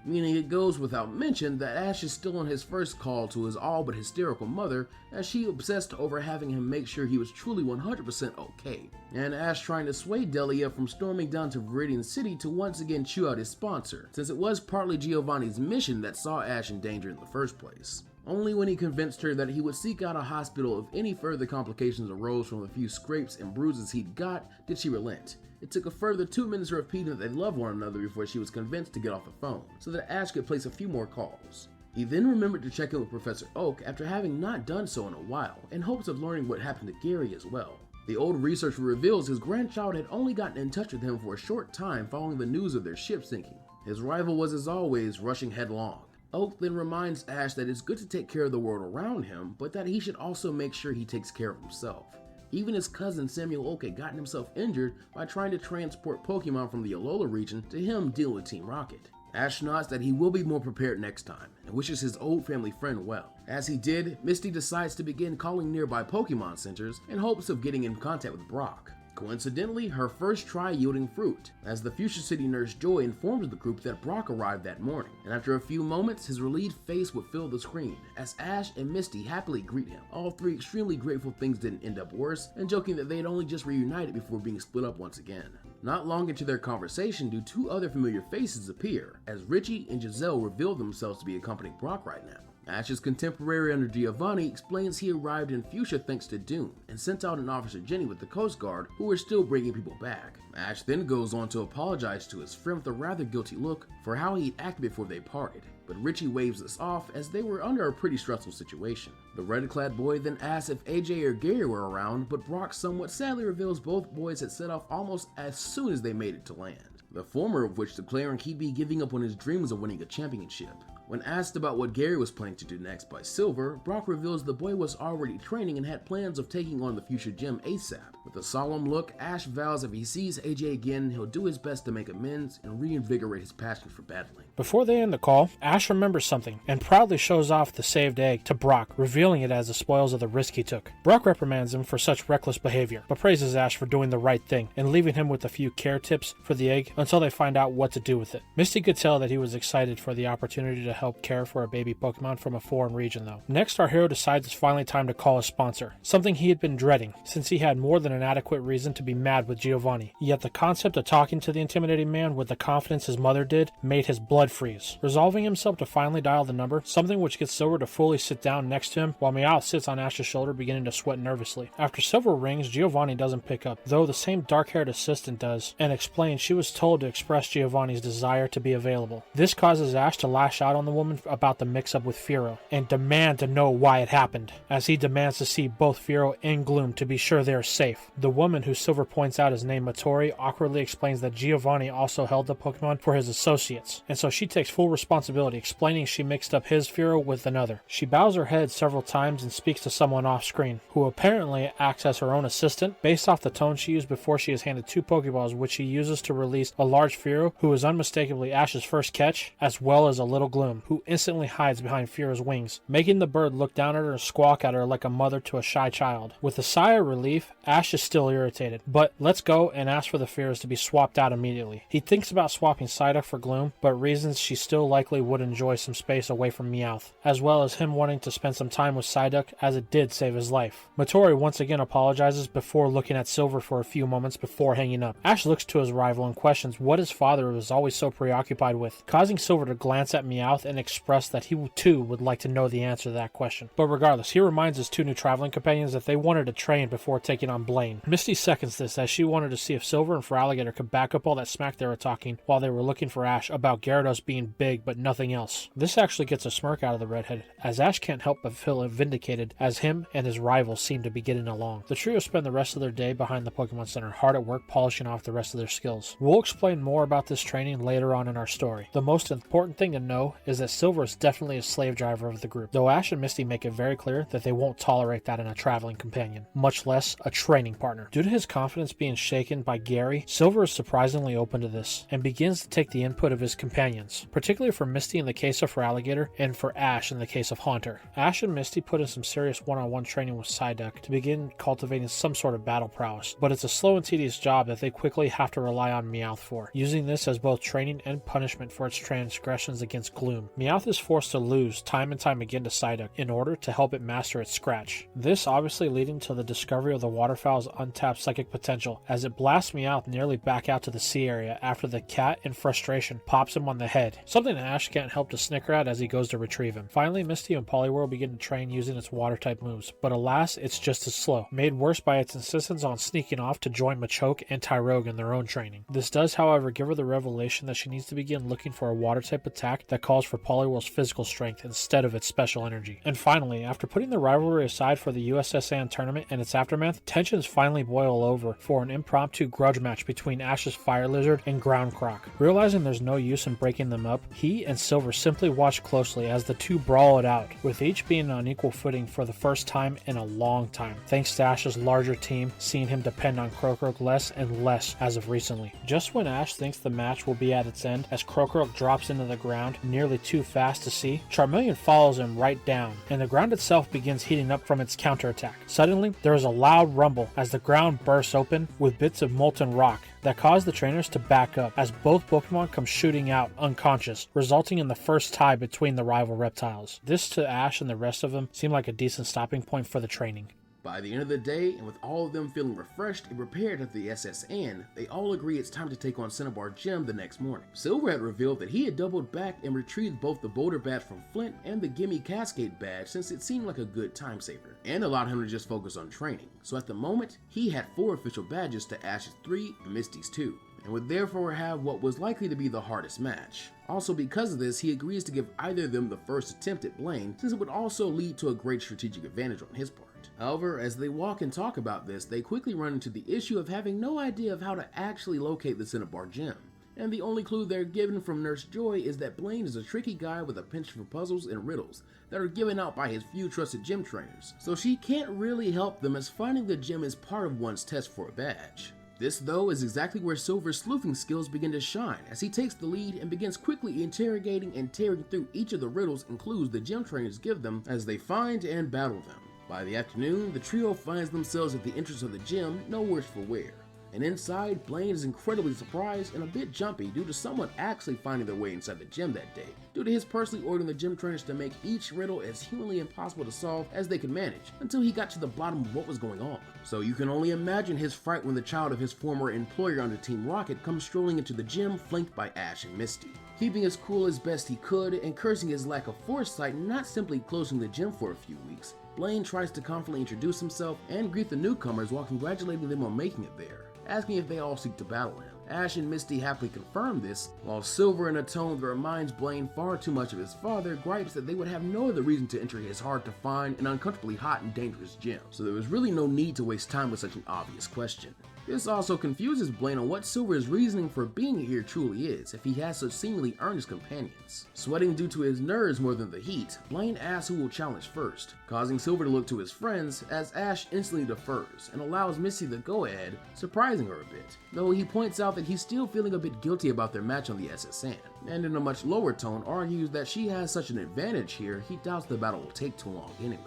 Meaning it goes without mention that Ash is still on his first call to his all but hysterical mother, as she obsessed over having him make sure he was truly 100% okay, and Ash trying to sway Delia from storming down to Viridian City to once again chew out his sponsor, since it was partly Giovanni's mission that saw Ash in danger in the first place. Only when he convinced her that he would seek out a hospital if any further complications arose from the few scrapes and bruises he'd got did she relent. It took a further 2 minutes of repeating that they love one another before she was convinced to get off the phone, so that Ash could place a few more calls. He then remembered to check in with Professor Oak after having not done so in a while, in hopes of learning what happened to Gary as well. The old researcher reveals his grandchild had only gotten in touch with him for a short time following the news of their ship sinking. His rival was, as always, rushing headlong. Oak then reminds Ash that it's good to take care of the world around him, but that he should also make sure he takes care of himself. Even his cousin Samuel Oak had gotten himself injured by trying to transport Pokemon from the Alola region to him dealing with Team Rocket. Ash nods that he will be more prepared next time, and wishes his old family friend well. As he did, Misty decides to begin calling nearby Pokemon centers in hopes of getting in contact with Brock. Coincidentally, her first try yielding fruit, as the Fuchsia City nurse Joy informs the group that Brock arrived that morning, and after a few moments, his relieved face would fill the screen, as Ash and Misty happily greet him, all three extremely grateful things didn't end up worse, and joking that they had only just reunited before being split up once again. Not long into their conversation do two other familiar faces appear, as Richie and Giselle reveal themselves to be accompanying Brock right now. Ash's contemporary under Giovanni explains he arrived in Fuchsia thanks to Dune, and sent out an Officer Jenny with the Coast Guard, who were still bringing people back. Ash then goes on to apologize to his friend with a rather guilty look for how he'd acted before they parted, but Richie waves this off as they were under a pretty stressful situation. The red-clad boy then asks if AJ or Gary were around, but Brock somewhat sadly reveals both boys had set off almost as soon as they made it to land, the former of which declaring he'd be giving up on his dreams of winning a championship. When asked about what Gary was planning to do next by Silver, Brock reveals the boy was already training and had plans of taking on the Fuchsia Gym ASAP. With a solemn look, Ash vows if he sees AJ again, he'll do his best to make amends and reinvigorate his passion for battling. Before they end the call, Ash remembers something and proudly shows off the saved egg to Brock, revealing it as the spoils of the risk he took. Brock reprimands him for such reckless behavior, but praises Ash for doing the right thing and leaving him with a few care tips for the egg until they find out what to do with it. Misty could tell that he was excited for the opportunity to help care for a baby Pokemon from a foreign region though. Next, our hero decides it's finally time to call his sponsor, something he had been dreading since he had more than an adequate reason to be mad with Giovanni. Yet the concept of talking to the intimidating man with the confidence his mother did made his blood freeze. Resolving himself to finally dial the number, something which gets Silver to fully sit down next to him while Meowth sits on Ash's shoulder beginning to sweat nervously. After several rings, Giovanni doesn't pick up, though the same dark-haired assistant does, and explains she was told to express Giovanni's desire to be available. This causes Ash to lash out on the woman about the mix-up with Firo and demand to know why it happened, as he demands to see both Firo and Gloom to be sure they're safe. The woman, who Silver points out is named Matori, awkwardly explains that Giovanni also held the Pokemon for his associates, and so she takes full responsibility, explaining she mixed up his Firo with another. She bows her head several times and speaks to someone off-screen, who apparently acts as her own assistant, based off the tone she used before she is handed two Pokeballs, which she uses to release a large Firo, who is unmistakably Ash's first catch, as well as a little Gloom, who instantly hides behind Firo's wings, making the bird look down at her and squawk at her like a mother to a shy child. With a sigh of relief, Ash is still irritated, but lets go and asks for the Firos to be swapped out immediately. He thinks about swapping Psyduck for Gloom, but reasons she still likely would enjoy some space away from Meowth, as well as him wanting to spend some time with Psyduck, as it did save his life. Matori once again apologizes before looking at Silver for a few moments before hanging up. Ash looks to his rival and questions what his father was always so preoccupied with, causing Silver to glance at Meowth and express that he too would like to know the answer to that question. But regardless, he reminds his two new traveling companions that they wanted to train before taking on Blaine. Misty seconds this, as she wanted to see if Silver and Feraligatr could back up all that smack they were talking while they were looking for Ash about Gyarados being big but nothing else. This actually gets a smirk out of the redhead, as Ash can't help but feel vindicated as him and his rivals seem to be getting along. The trio spend the rest of their day behind the Pokemon Center, hard at work polishing off the rest of their skills. We'll explain more about this training later on in our story. The most important thing to know is that Silver is definitely a slave driver of the group, though Ash and Misty make it very clear that they won't tolerate that in a traveling companion, much less a training partner. Due to his confidence being shaken by Gary, Silver is surprisingly open to this, and begins to take the input of his companions. hands, particularly for Misty in the case of Alligator and for Ash in the case of Haunter. Ash and Misty put in some serious one-on-one training with Psyduck to begin cultivating some sort of battle prowess, but it's a slow and tedious job that they quickly have to rely on Meowth for, using this as both training and punishment for its transgressions against Gloom. Meowth is forced to lose time and time again to Psyduck in order to help it master its scratch. This obviously leading to the discovery of the waterfowl's untapped psychic potential, as it blasts Meowth nearly back out to the sea area after the cat, in frustration, pops him on the head, something Ash can't help to snicker at as he goes to retrieve him. Finally, Misty and Poliwhirl begin to train using its water-type moves, but alas, it's just as slow, made worse by its insistence on sneaking off to join Machoke and Tyrogue in their own training. This does, however, give her the revelation that she needs to begin looking for a water-type attack that calls for Poliwhirl's physical strength instead of its special energy. And finally, after putting the rivalry aside for the USSAN tournament and its aftermath, tensions finally boil over for an impromptu grudge match between Ash's Fire Lizard and Ground Croc. Realizing there's no use in breaking them up, he and Silver simply watch closely as the two brawl it out, with each being on equal footing for the first time in a long time, thanks to Ash's larger team seeing him depend on Croak less and less as of recently. Just when Ash thinks the match will be at its end, as Croak drops into the ground nearly too fast to see, Charmeleon follows him right down, and the ground itself begins heating up from its counterattack. Suddenly, there is a loud rumble as the ground bursts open with bits of molten rock that cause the trainers to back up as both Pokemon come shooting out unconscious, resulting in the first tie between the rival reptiles. This to Ash and the rest of them seemed like a decent stopping point for the training. By the end of the day, and with all of them feeling refreshed and prepared at the SSN, they all agree it's time to take on Cinnabar Gym the next morning. Silver had revealed that he had doubled back and retrieved both the Boulder Badge from Flint and the Gimme Cascade Badge since it seemed like a good time saver, and allowed him to just focus on training. So at the moment, he had 4 official badges to Ash's 3 and Misty's 2. And would therefore have what was likely to be the hardest match. Also because of this, he agrees to give either of them the first attempt at Blaine, since it would also lead to a great strategic advantage on his part. However, as they walk and talk about this, they quickly run into the issue of having no idea of how to actually locate the Cinnabar Gym. And the only clue they're given from Nurse Joy is that Blaine is a tricky guy with a penchant for puzzles and riddles that are given out by his few trusted gym trainers, so she can't really help them as finding the gym is part of one's test for a badge. This, though, is exactly where Silver's sleuthing skills begin to shine, as he takes the lead and begins quickly interrogating and tearing through each of the riddles and clues the gym trainers give them as they find and battle them. By the afternoon, the trio finds themselves at the entrance of the gym, no worse for wear. And inside, Blaine is incredibly surprised and a bit jumpy due to someone actually finding their way inside the gym that day, due to his personally ordering the gym trainers to make each riddle as humanly impossible to solve as they could manage, until he got to the bottom of what was going on. So you can only imagine his fright when the child of his former employer under Team Rocket comes strolling into the gym flanked by Ash and Misty. Keeping as cool as best he could and cursing his lack of foresight not simply closing the gym for a few weeks, Blaine tries to confidently introduce himself and greet the newcomers while congratulating them on making it there, asking if they all seek to battle him. Ash and Misty happily confirm this, while Silver, in a tone that reminds Blaine far too much of his father, gripes that they would have no other reason to enter his hard-to-find and uncomfortably hot and dangerous gym, so there was really no need to waste time with such an obvious question. This also confuses Blaine on what Silver's reasoning for being here truly is, if he has such seemingly earnest companions. Sweating due to his nerves more than the heat, Blaine asks who will challenge first, causing Silver to look to his friends as Ash instantly defers and allows Misty the go-ahead, surprising her a bit, though he points out that he's still feeling a bit guilty about their match on the SSN, and in a much lower tone argues that she has such an advantage here he doubts the battle will take too long anyway.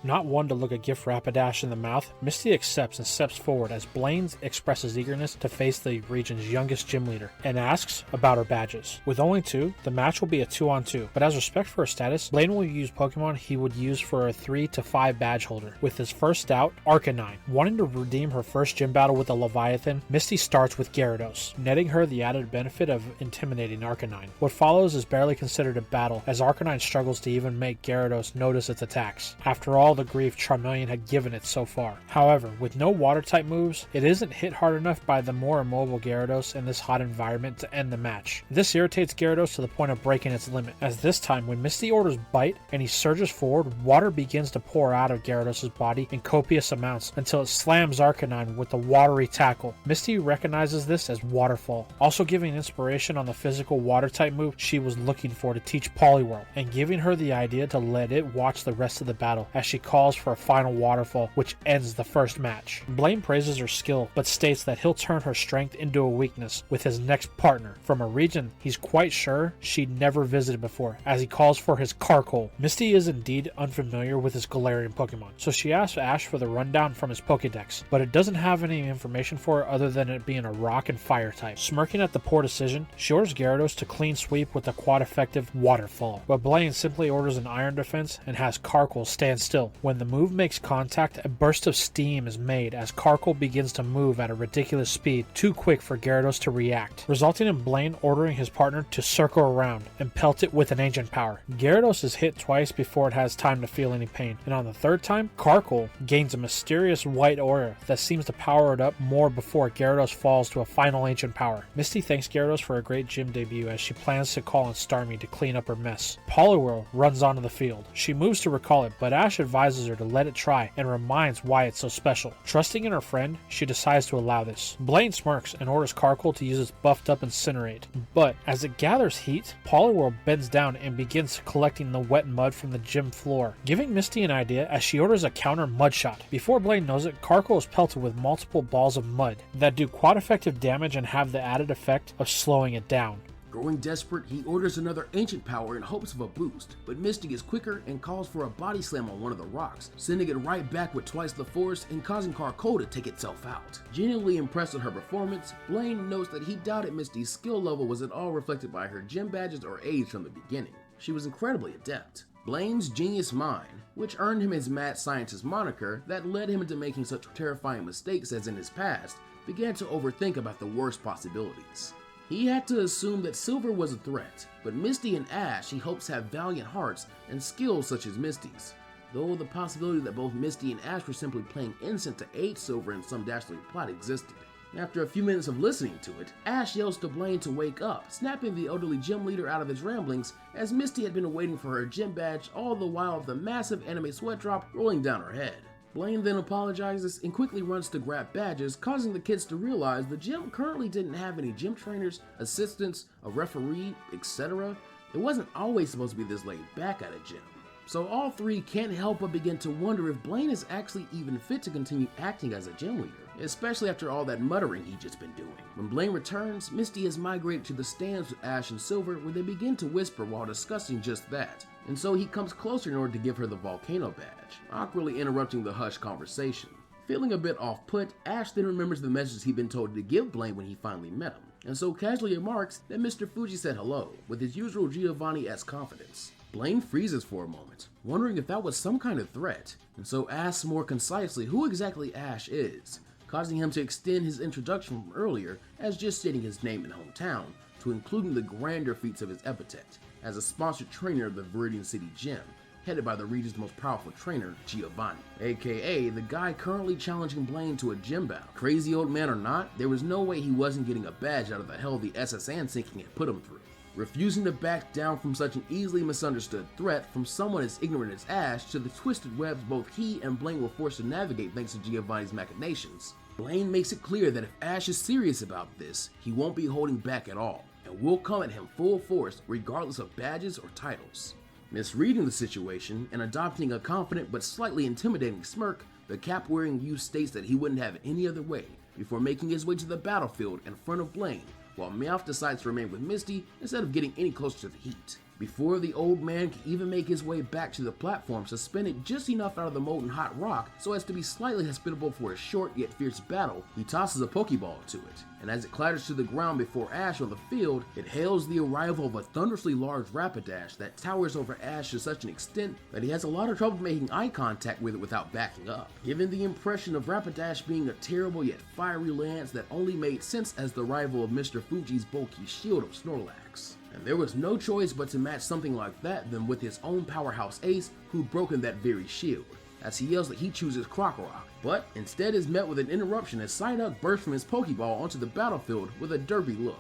Not one to look a gift Rapidash in the mouth, Misty accepts and steps forward as Blaine expresses eagerness to face the region's youngest gym leader and asks about her badges. With only 2, the match will be a 2-on-2, but as respect for her status, Blaine will use Pokemon he would use for a 3 to 5 badge holder, with his first out, Arcanine. Wanting to redeem her first gym battle with a Leviathan, Misty starts with Gyarados, netting her the added benefit of intimidating Arcanine. What follows is barely considered a battle, as Arcanine struggles to even make Gyarados notice its attacks. After all the grief Charmeleon had given it so far. However, with no water-type moves, it isn't hit hard enough by the more immobile Gyarados in this hot environment to end the match. This irritates Gyarados to the point of breaking its limit, as this time when Misty orders Bite and he surges forward, water begins to pour out of Gyarados' body in copious amounts until it slams Arcanine with the watery tackle. Misty recognizes this as Waterfall, also giving inspiration on the physical water-type move she was looking for to teach Poliwhirl, and giving her the idea to let it watch the rest of the battle as she calls for a final waterfall, which ends the first match. Blaine praises her skill, but states that he'll turn her strength into a weakness with his next partner from a region he's quite sure she'd never visited before, as he calls for his Carkol. Misty is indeed unfamiliar with his Galarian Pokemon, so she asks Ash for the rundown from his Pokedex, but it doesn't have any information for her other than it being a rock and fire type. Smirking at the poor decision, she orders Gyarados to clean sweep with a quad-effective Waterfall, but Blaine simply orders an Iron Defense and has Carkol stand still. When the move makes contact, a burst of steam is made as Carkol begins to move at a ridiculous speed, too quick for Gyarados to react, resulting in Blaine ordering his partner to circle around and pelt it with an Ancient Power. Gyarados is hit twice before it has time to feel any pain, and on the third time, Carkol gains a mysterious white aura that seems to power it up more before Gyarados falls to a final Ancient Power. Misty thanks Gyarados for a great gym debut as she plans to call on Starmie to clean up her mess. Poliwhirl runs onto the field. She moves to recall it, but Ash advises her to let it try and reminds why it's so special. Trusting in her friend, she decides to allow this. Blaine smirks and orders Carkol to use its buffed up Incinerate, but as it gathers heat, Poliwhirl bends down and begins collecting the wet mud from the gym floor, giving Misty an idea as she orders a counter mud shot. Before Blaine knows it, Carkol is pelted with multiple balls of mud that do quad effective damage and have the added effect of slowing it down. Growing desperate, he orders another Ancient Power in hopes of a boost, but Misty is quicker and calls for a Body Slam on one of the rocks, sending it right back with twice the force and causing Carkol to take itself out. Genuinely impressed with her performance, Blaine notes that he doubted Misty's skill level was at all reflected by her gym badges or age from the beginning. She was incredibly adept. Blaine's genius mind, which earned him his mad scientist moniker that led him into making such terrifying mistakes as in his past, began to overthink about the worst possibilities. He had to assume that Silver was a threat, but Misty and Ash he hopes have valiant hearts and skills such as Misty's, though the possibility that both Misty and Ash were simply playing innocent to aid Silver in some dastardly plot existed. After a few minutes of listening to it, Ash yells to Blaine to wake up, snapping the elderly gym leader out of his ramblings as Misty had been waiting for her gym badge all the while with a massive anime sweat drop rolling down her head. Blaine then apologizes and quickly runs to grab badges, causing the kids to realize the gym currently didn't have any gym trainers, assistants, a referee, etc. It wasn't always supposed to be this laid back at a gym. So all three can't help but begin to wonder if Blaine is actually even fit to continue acting as a gym leader, especially after all that muttering he'd just been doing. When Blaine returns, Misty has migrated to the stands with Ash and Silver where they begin to whisper while discussing just that, and so he comes closer in order to give her the volcano badge, awkwardly interrupting the hushed conversation. Feeling a bit off-put, Ash then remembers the message he'd been told to give Blaine when he finally met him, and so casually remarks that Mr. Fuji said hello, with his usual Giovanni-esque confidence. Blaine freezes for a moment, wondering if that was some kind of threat, and so asks more concisely who exactly Ash is, causing him to extend his introduction from earlier as just stating his name and hometown, to including the grander feats of his epithet, as a sponsored trainer of the Viridian City Gym, headed by the region's most powerful trainer, Giovanni, aka the guy currently challenging Blaine to a gym battle. Crazy old man or not, there was no way he wasn't getting a badge out of the hell the SSN sinking had put him through. Refusing to back down from such an easily misunderstood threat from someone as ignorant as Ash to the twisted webs both he and Blaine were forced to navigate thanks to Giovanni's machinations, Blaine makes it clear that if Ash is serious about this, he won't be holding back at all, and will come at him full force regardless of badges or titles. Misreading the situation and adopting a confident but slightly intimidating smirk, the cap-wearing youth states that he wouldn't have it any other way before making his way to the battlefield in front of Blaine, while Meowth decides to remain with Misty instead of getting any closer to the heat. Before the old man can even make his way back to the platform, suspended just enough out of the molten hot rock so as to be slightly hospitable for a short yet fierce battle, he tosses a Pokeball to it, and as it clatters to the ground before Ash on the field, it hails the arrival of a thunderously large Rapidash that towers over Ash to such an extent that he has a lot of trouble making eye contact with it without backing up, giving the impression of Rapidash being a terrible yet fiery lance that only made sense as the rival of Mr. Fuji's bulky shield of Snorlax. And there was no choice but to match something like that than with his own powerhouse ace who'd broken that very shield, as he yells that he chooses Crocorock, but instead is met with an interruption as Psyduck bursts from his Pokeball onto the battlefield with a derpy look.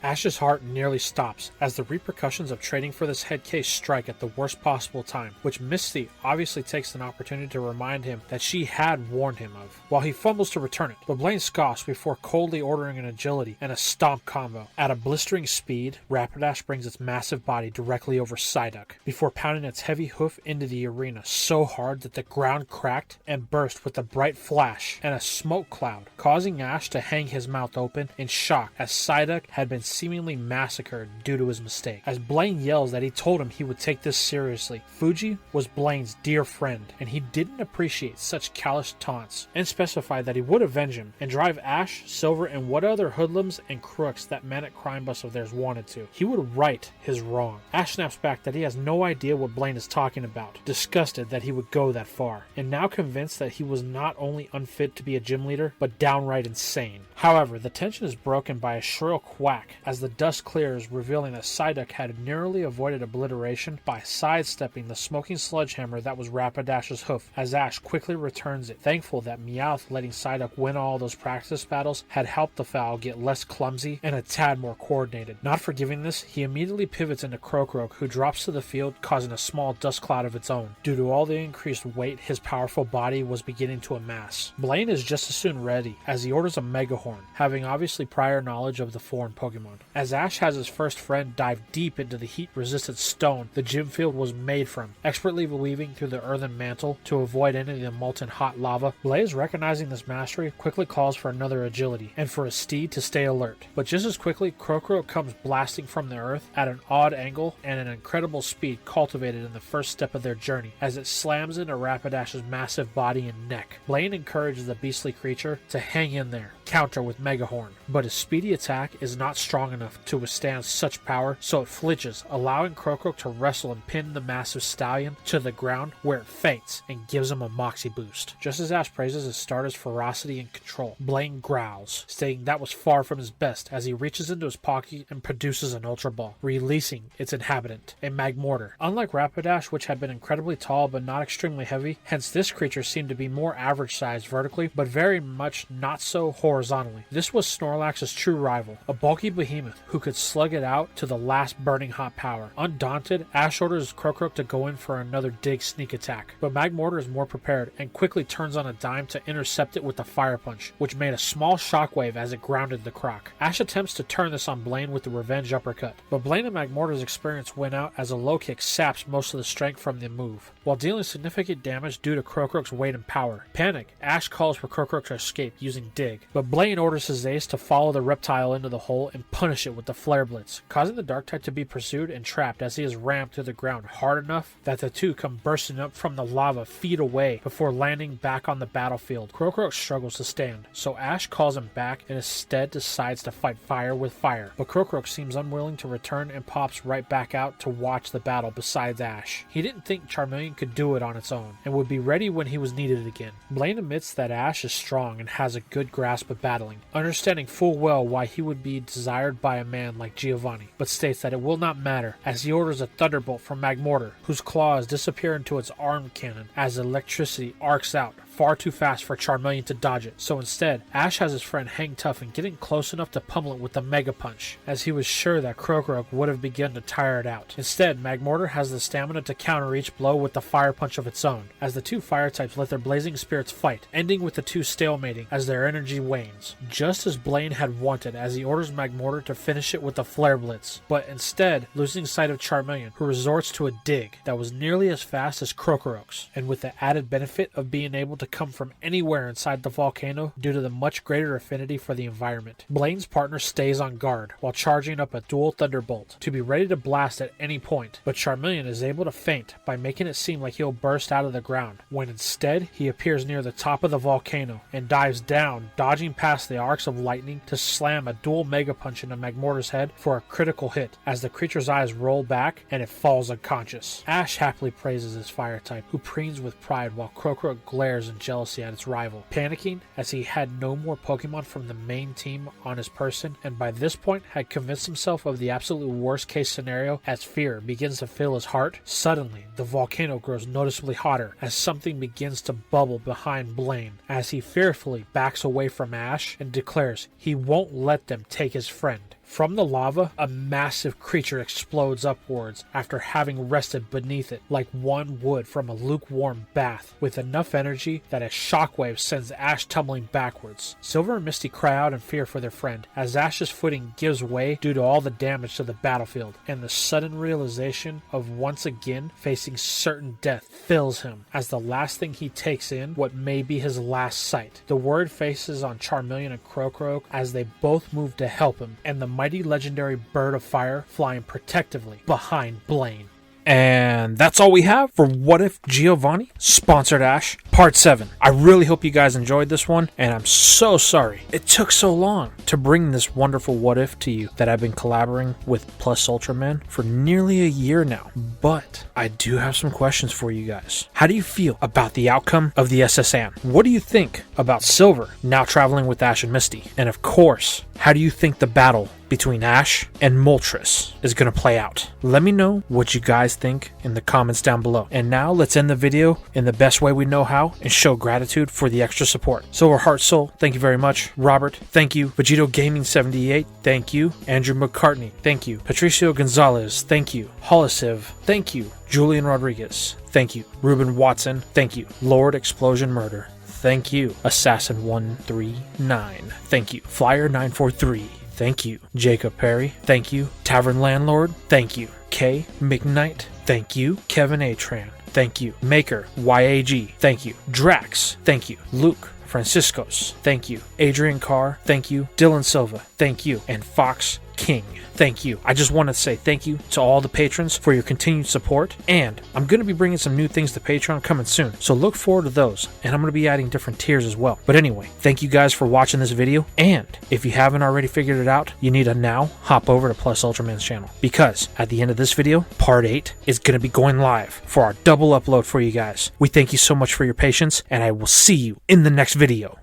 Ash's heart nearly stops as the repercussions of trading for this head case strike at the worst possible time, which Misty obviously takes an opportunity to remind him that she had warned him of, while he fumbles to return it. But Blaine scoffs before coldly ordering an agility and a stomp combo. At a blistering speed, Rapidash brings its massive body directly over Psyduck, before pounding its heavy hoof into the arena so hard that the ground cracked and burst with a bright flash and a smoke cloud, causing Ash to hang his mouth open in shock as Psyduck had been seemingly massacred due to his mistake. As Blaine yells that he told him he would take this seriously, Fuji was Blaine's dear friend, and he didn't appreciate such callous taunts, and specified that he would avenge him and drive Ash, Silver, and what other hoodlums and crooks that manic crime bus of theirs wanted to. He would right his wrong. Ash snaps back that he has no idea what Blaine is talking about, disgusted that he would go that far, and now convinced that he was not only unfit to be a gym leader, but downright insane. However, the tension is broken by a shrill quack as the dust clears, revealing that Psyduck had nearly avoided obliteration by sidestepping the smoking sledgehammer that was Rapidash's hoof, as Ash quickly returns it, thankful that Meowth letting Psyduck win all those practice battles had helped the foul get less clumsy and a tad more coordinated. Not forgiving this, he immediately pivots into Croak, who drops to the field, causing a small dust cloud of its own, due to all the increased weight his powerful body was beginning to amass. Blaine is just as soon ready, as he orders a Mega Horn, having obviously prior knowledge of the foreign Pokemon. As Ash has his first friend dive deep into the heat-resistant stone the gym field was made from, expertly weaving through the earthen mantle to avoid any of the molten hot lava, Blaze, recognizing this mastery, quickly calls for another agility, and for his steed to stay alert. But just as quickly, Croak comes blasting from the earth at an odd angle and an incredible speed cultivated in the first step of their journey, as it slams into Rapidash's massive body and neck. Blaine encourages the beastly creature to hang in there, counter with Mega Horn, but his speedy attack is not strong enough to withstand such power, so it flinches, allowing Croak to wrestle and pin the massive stallion to the ground, where it faints and gives him a moxie boost. Just as Ash praises his starter's ferocity and control, Blaine growls, stating that was far from his best, as he reaches into his pocket and produces an Ultra Ball, releasing its inhabitant, a Magmortar. Unlike Rapidash, which had been incredibly tall but not extremely heavy, hence this creature seemed to be more average sized vertically, but very much not so horizontally. This was Snorlax's true rival, a bulky behemoth who could slug it out to the last burning hot power. Undaunted, Ash orders Croak to go in for another dig sneak attack, but Magmortar is more prepared and quickly turns on a dime to intercept it with the Fire Punch, which made a small shockwave as it grounded the Croc. Ash attempts to turn this on Blaine with the revenge uppercut, but Blaine and Magmortar's experience went out as a low kick saps most of the strength from the move, while dealing significant damage due to Croak's weight and power. Panic, Ash calls for Croak to escape using Dig, but Blaine orders his ace to follow the reptile into the hole and punish it with the Flare Blitz, causing the Dark-type to be pursued and trapped as he is rammed to the ground hard enough that the two come bursting up from the lava feet away before landing back on the battlefield. Croak struggles to stand, so Ash calls him back and instead decides to fight fire with fire, but Croak seems unwilling to return and pops right back out to watch the battle besides Ash. He didn't think Charmeleon could do it on its own, and would be ready when he was needed again. Blaine admits that Ash is strong and has a good grasp of battling, understanding full well why he would be desired by a man like Giovanni, but states that it will not matter, as he orders a Thunderbolt from Magmortar, whose claws disappear into its arm cannon as electricity arcs out, far too fast for Charmeleon to dodge it. So instead, Ash has his friend hang tough and getting close enough to pummel it with the Mega Punch, as he was sure that Croak would have begun to tire it out. Instead, Magmortar has the stamina to counter each blow with the Fire Punch of its own, as the two fire types let their blazing spirits fight, ending with the two stalemating as their energy wanes, just as Blaine had wanted, as he orders Magmortar to finish it with the Flare Blitz, but instead losing sight of Charmeleon, who resorts to a Dig that was nearly as fast as Croak's, and with the added benefit of being able to come from anywhere inside the volcano due to the much greater affinity for the environment. Blaine's partner stays on guard while charging up a dual Thunderbolt to be ready to blast at any point, but Charmeleon is able to feint by making it seem like he'll burst out of the ground, when instead he appears near the top of the volcano and dives down, dodging past the arcs of lightning to slam a dual Mega Punch into Magmortar's head for a critical hit, as the creature's eyes roll back and it falls unconscious. Ash happily praises his fire type, who preens with pride while Croak glares in jealousy at its rival, panicking as he had no more Pokemon from the main team on his person, and by this point had convinced himself of the absolute worst case scenario as fear begins to fill his heart. Suddenly, the volcano grows noticeably hotter as something begins to bubble behind Blaine, as he fearfully backs away from Ash and declares he won't let them take his friend. From the lava, a massive creature explodes upwards after having rested beneath it like one would from a lukewarm bath, with enough energy that a shockwave sends Ash tumbling backwards. Silver and Misty cry out in fear for their friend, as Ash's footing gives way due to all the damage to the battlefield, and the sudden realization of once again facing certain death fills him, as the last thing he takes in what may be his last sight. The word faces on Charmeleon and Crocroak as they both move to help him, and the mighty legendary bird of fire flying protectively behind Blaine. And that's all we have for What If Giovanni, sponsored Ash, Part 7. I really hope you guys enjoyed this one, and I'm so sorry it took so long to bring this wonderful What If to you that I've been collaborating with PlusUltraMan for nearly a year now. But I do have some questions for you guys. How do you feel about the outcome of the SSN? What do you think about Silver now traveling with Ash and Misty? And of course, how do you think the battle between Ash and Moltres is going to play out? Let me know what you guys think in the comments down below. And now let's end the video in the best way we know how and show gratitude for the extra support. Silver Heart Soul, thank you very much. Robert, thank you. Vegito Gaming 78, thank you. Andrew McCartney, thank you. Patricio Gonzalez, thank you. Holosiv, thank you. Julian Rodriguez, thank you. Ruben Watson, thank you. Lord Explosion Murder, thank you. Assassin 139, thank you. Flyer 943, thank you. Jacob Perry, thank you. Tavern Landlord, thank you. K McKnight, thank you. Kevin Atran, thank you. Maker YAG, thank you. Drax, thank you. Luke Franciscos, thank you. Adrian Carr, thank you. Dylan Silva, thank you. And Fox King, thank you. I just want to say thank you to all the patrons for your continued support, and I'm going to be bringing some new things to Patreon coming soon, so look forward to those, and I'm going to be adding different tiers as well. But anyway, thank you guys for watching this video, and if you haven't already figured it out, you need to now hop over to PlusUltraMan's channel, because at the end of this video, Part 8 is going to be going live for our double upload for you guys. We thank you so much for your patience, and I will see you in the next video.